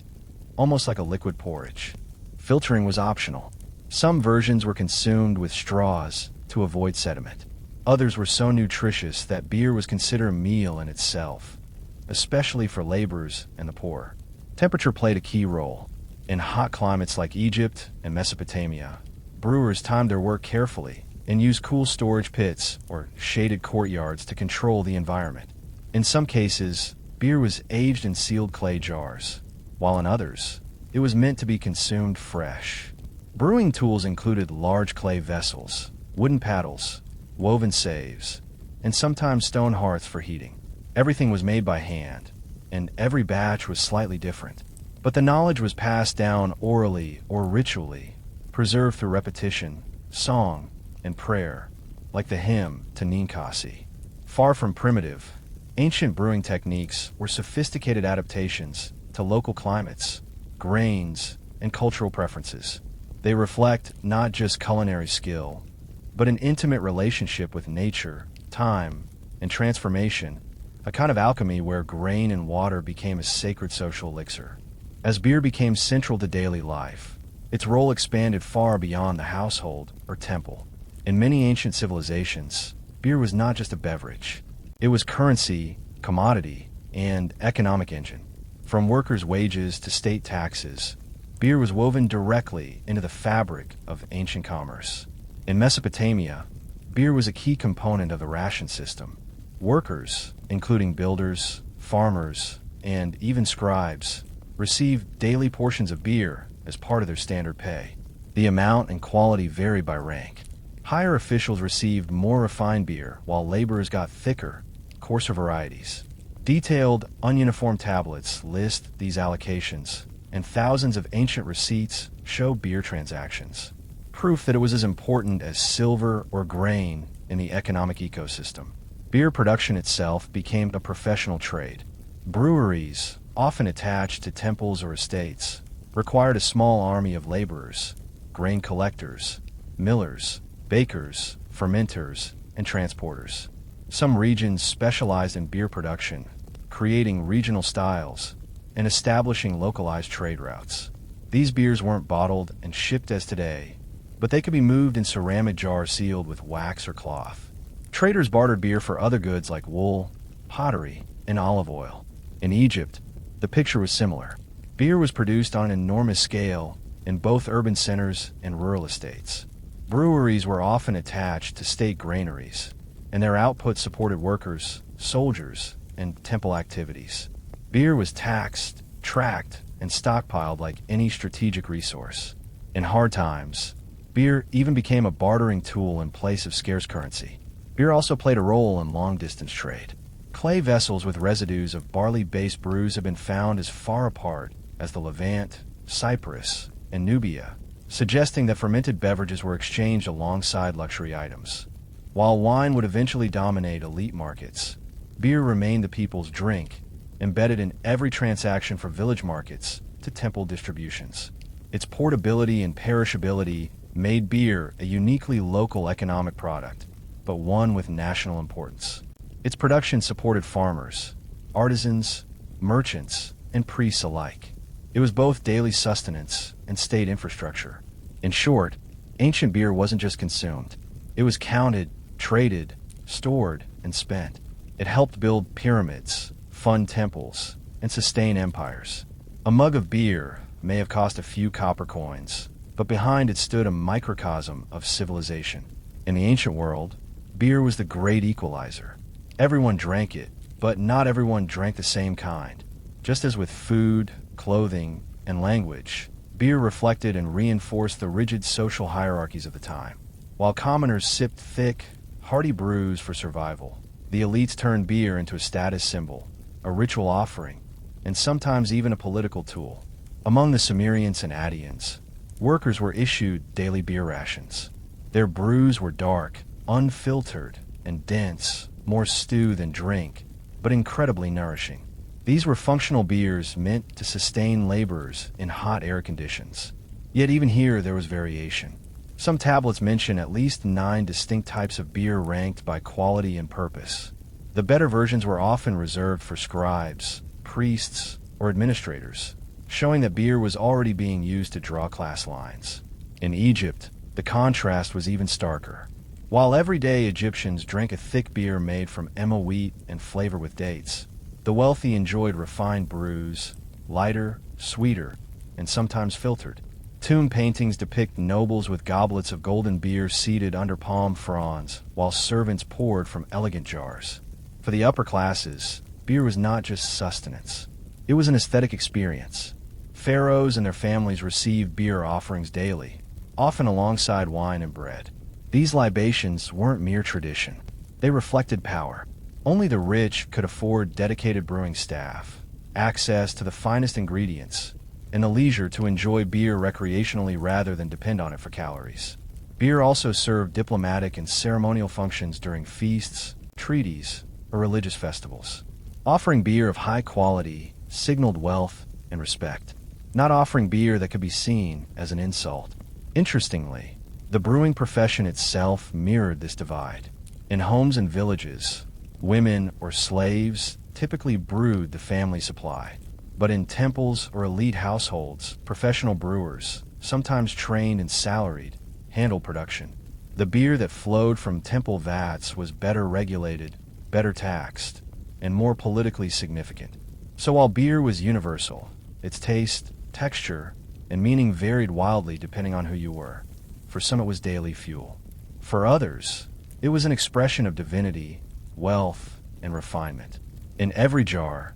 almost like a liquid porridge. Filtering was optional. Some versions were consumed with straws to avoid sediment. Others were so nutritious that beer was considered a meal in itself, especially for laborers and the poor. Temperature played a key role. In hot climates like Egypt and Mesopotamia, brewers timed their work carefully and used cool storage pits or shaded courtyards to control the environment. In some cases, beer was aged in sealed clay jars, while in others, it was meant to be consumed fresh. Brewing tools included large clay vessels, wooden paddles, woven sieves, and sometimes stone hearths for heating. Everything was made by hand, and every batch was slightly different. But the knowledge was passed down orally or ritually, preserved through repetition, song, and prayer, like the hymn to Ninkasi. Far from primitive, ancient brewing techniques were sophisticated adaptations to local climates, grains, and cultural preferences. They reflect not just culinary skill, but an intimate relationship with nature, time, and transformation, a kind of alchemy where grain and water became a sacred social elixir. As beer became central to daily life, its role expanded far beyond the household or temple. In many ancient civilizations, beer was not just a beverage. It was currency, commodity, and economic engine. From workers' wages to state taxes, beer was woven directly into the fabric of ancient commerce. In Mesopotamia, beer was a key component of the ration system. Workers, including builders, farmers, and even scribes, received daily portions of beer as part of their standard pay. The amount and quality varied by rank. Higher officials received more refined beer, while laborers got thicker, coarser varieties. Detailed, ununiform tablets list these allocations, and thousands of ancient receipts show beer transactions, proof that it was as important as silver or grain in the economic ecosystem. Beer production itself became a professional trade. Breweries, often attached to temples or estates, required a small army of laborers, grain collectors, millers, bakers, fermenters, and transporters. Some regions specialized in beer production, creating regional styles and establishing localized trade routes. These beers weren't bottled and shipped as today, but they could be moved in ceramic jars sealed with wax or cloth. Traders bartered beer for other goods like wool, pottery, and olive oil. In Egypt, the picture was similar. Beer was produced on an enormous scale in both urban centers and rural estates. Breweries were often attached to state granaries, and their output supported workers, soldiers, and temple activities. Beer was taxed, tracked, and stockpiled like any strategic resource. In hard times, beer even became a bartering tool in place of scarce currency. Beer also played a role in long-distance trade. Clay vessels with residues of barley-based brews have been found as far apart as the Levant, Cyprus, and Nubia, suggesting that fermented beverages were exchanged alongside luxury items. While wine would eventually dominate elite markets, beer remained the people's drink, embedded in every transaction from village markets to temple distributions. Its portability and perishability made beer a uniquely local economic product, but one with national importance. Its production supported farmers, artisans, merchants, and priests alike. It was both daily sustenance and state infrastructure. In short, ancient beer wasn't just consumed. It was counted, traded, stored, and spent. It helped build pyramids, fund temples, and sustain empires. A mug of beer may have cost a few copper coins, but behind it stood a microcosm of civilization. In the ancient world, beer was the great equalizer. Everyone drank it, but not everyone drank the same kind. Just as with food, clothing, and language, beer reflected and reinforced the rigid social hierarchies of the time. While commoners sipped thick, hearty brews for survival, the elites turned beer into a status symbol, a ritual offering, and sometimes even a political tool. Among the Sumerians and Attians, workers were issued daily beer rations. Their brews were dark, unfiltered, and dense, more stew than drink, but incredibly nourishing. These were functional beers meant to sustain laborers in hot air conditions. Yet even here there was variation. Some tablets mention at least 9 distinct types of beer ranked by quality and purpose. The better versions were often reserved for scribes, priests, or administrators, showing that beer was already being used to draw class lines. In Egypt, the contrast was even starker. While everyday Egyptians drank a thick beer made from emma wheat and flavored with dates, the wealthy enjoyed refined brews, lighter, sweeter, and sometimes filtered. Tomb paintings depict nobles with goblets of golden beer seated under palm fronds, while servants poured from elegant jars. For the upper classes, beer was not just sustenance. It was an aesthetic experience. Pharaohs and their families received beer offerings daily, often alongside wine and bread. These libations weren't mere tradition. They reflected power. Only the rich could afford dedicated brewing staff, access to the finest ingredients, and the leisure to enjoy beer recreationally rather than depend on it for calories. Beer also served diplomatic and ceremonial functions during feasts, treaties, or religious festivals. Offering beer of high quality signaled wealth and respect, not offering beer that could be seen as an insult. Interestingly, the brewing profession itself mirrored this divide. In homes and villages, women or slaves typically brewed the family supply. But in temples or elite households, professional brewers, sometimes trained and salaried, handled production. The beer that flowed from temple vats was better regulated, better taxed, and more politically significant. So while beer was universal, its taste, texture, and meaning varied wildly depending on who you were. For some it was daily fuel. For others, it was an expression of divinity, wealth, and refinement. In every jar,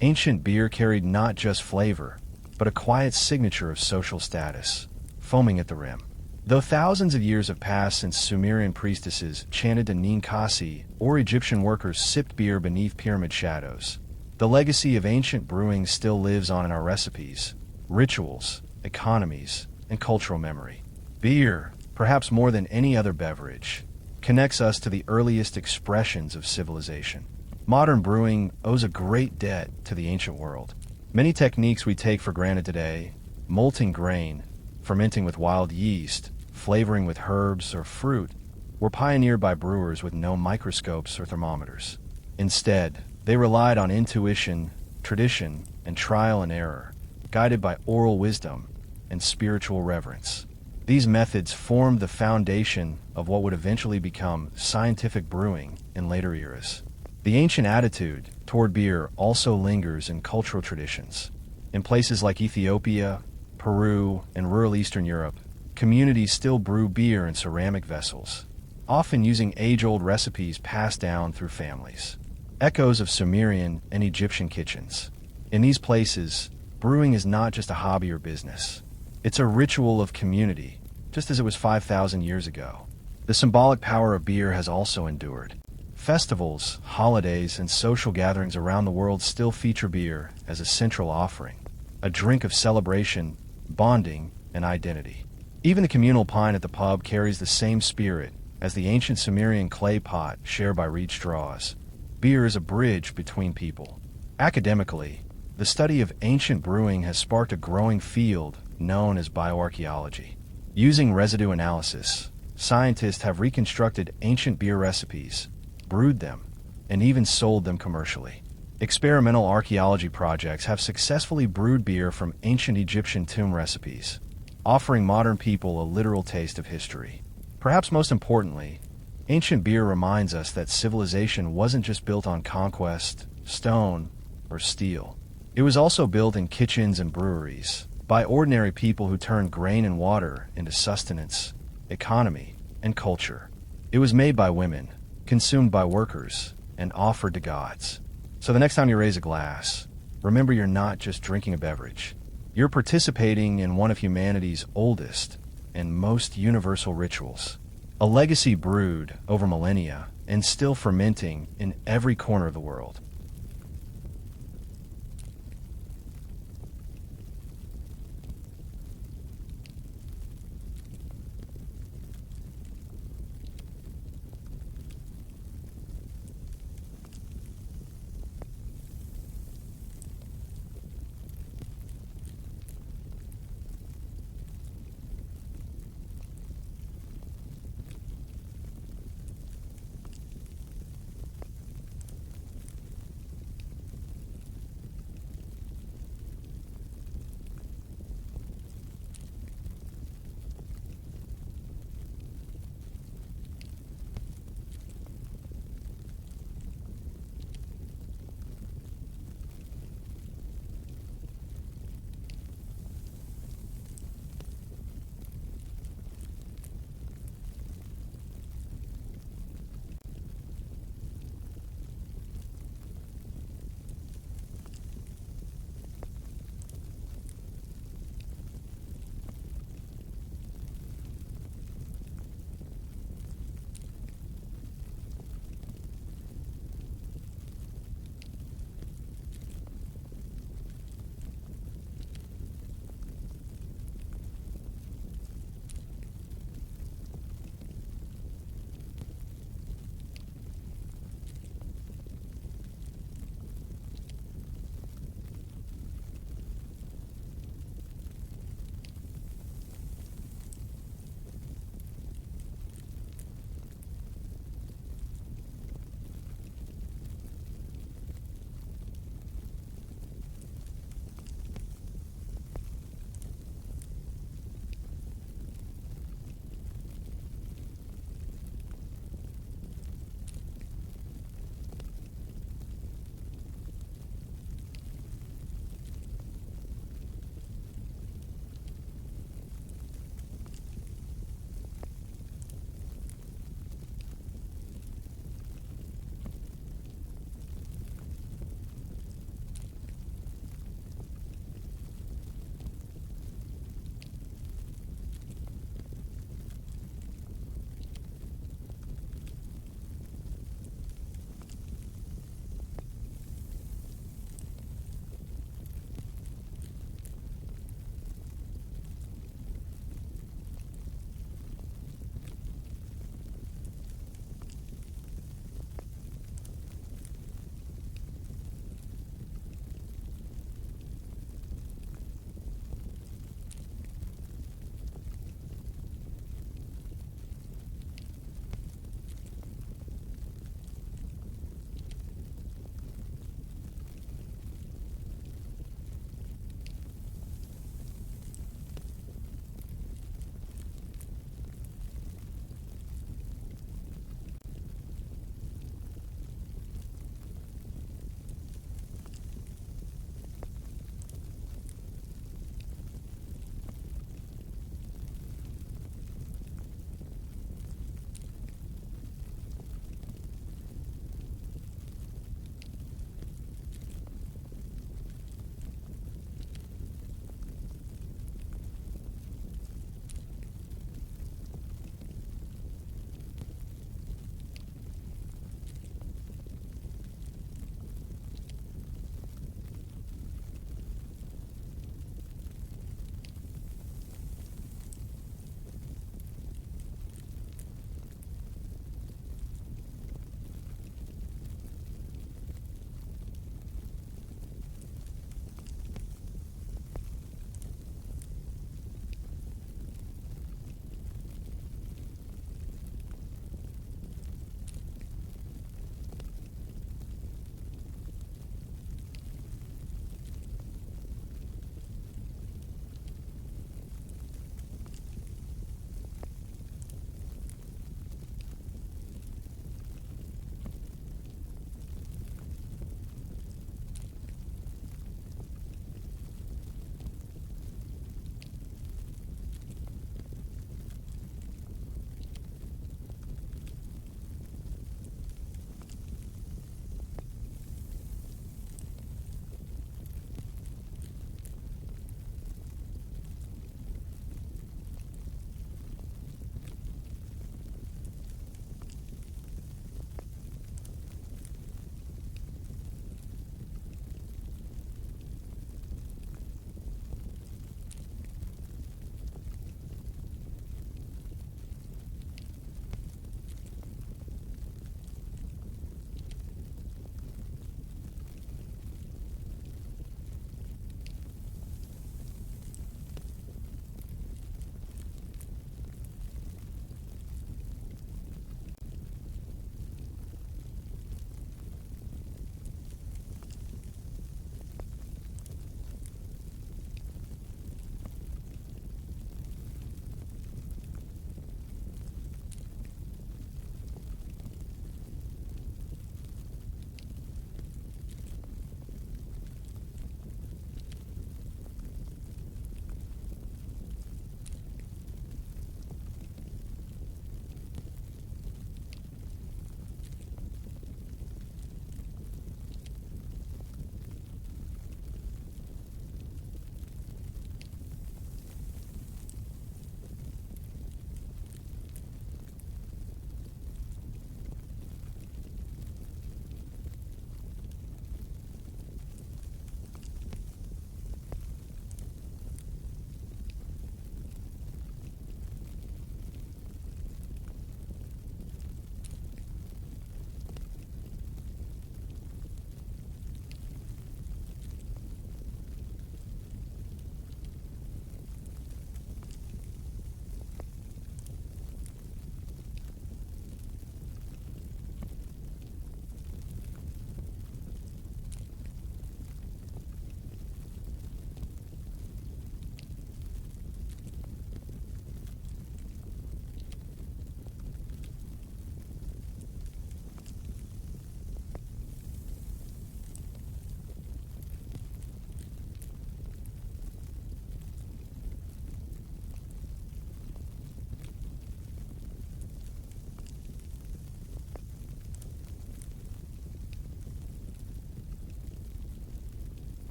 ancient beer carried not just flavor, but a quiet signature of social status, foaming at the rim. Though thousands of years have passed since Sumerian priestesses chanted to Ninkasi or Egyptian workers sipped beer beneath pyramid shadows, the legacy of ancient brewing still lives on in our recipes, rituals, economies, and cultural memory. Beer, perhaps more than any other beverage, connects us to the earliest expressions of civilization. Modern brewing owes a great debt to the ancient world. Many techniques we take for granted today, malting grain, fermenting with wild yeast, flavoring with herbs or fruit, were pioneered by brewers with no microscopes or thermometers. Instead, they relied on intuition, tradition, and trial and error, guided by oral wisdom and spiritual reverence. These methods formed the foundation of what would eventually become scientific brewing in later eras. The ancient attitude toward beer also lingers in cultural traditions. In places like Ethiopia, Peru, and rural Eastern Europe, communities still brew beer in ceramic vessels, often using age-old recipes passed down through families. Echoes of Sumerian and Egyptian kitchens. In these places, brewing is not just a hobby or business. It's a ritual of community, just as it was 5,000 years ago. The symbolic power of beer has also endured. Festivals, holidays, and social gatherings around the world still feature beer as a central offering, a drink of celebration, bonding, and identity. Even the communal pint at the pub carries the same spirit as the ancient Sumerian clay pot shared by reed straws. Beer is a bridge between people. Academically, the study of ancient brewing has sparked a growing field known as bioarchaeology. Using residue analysis, scientists have reconstructed ancient beer recipes, brewed them, and even sold them commercially. Experimental archaeology projects have successfully brewed beer from ancient Egyptian tomb recipes, offering modern people a literal taste of history. Perhaps most importantly, ancient beer reminds us that civilization wasn't just built on conquest, stone, or steel. It was also built in kitchens and breweries, by ordinary people who turned grain and water into sustenance, economy, and culture. It was made by women, consumed by workers, and offered to gods. So the next time you raise a glass, remember you're not just drinking a beverage. You're participating in one of humanity's oldest and most universal rituals. A legacy brewed over millennia and still fermenting in every corner of the world.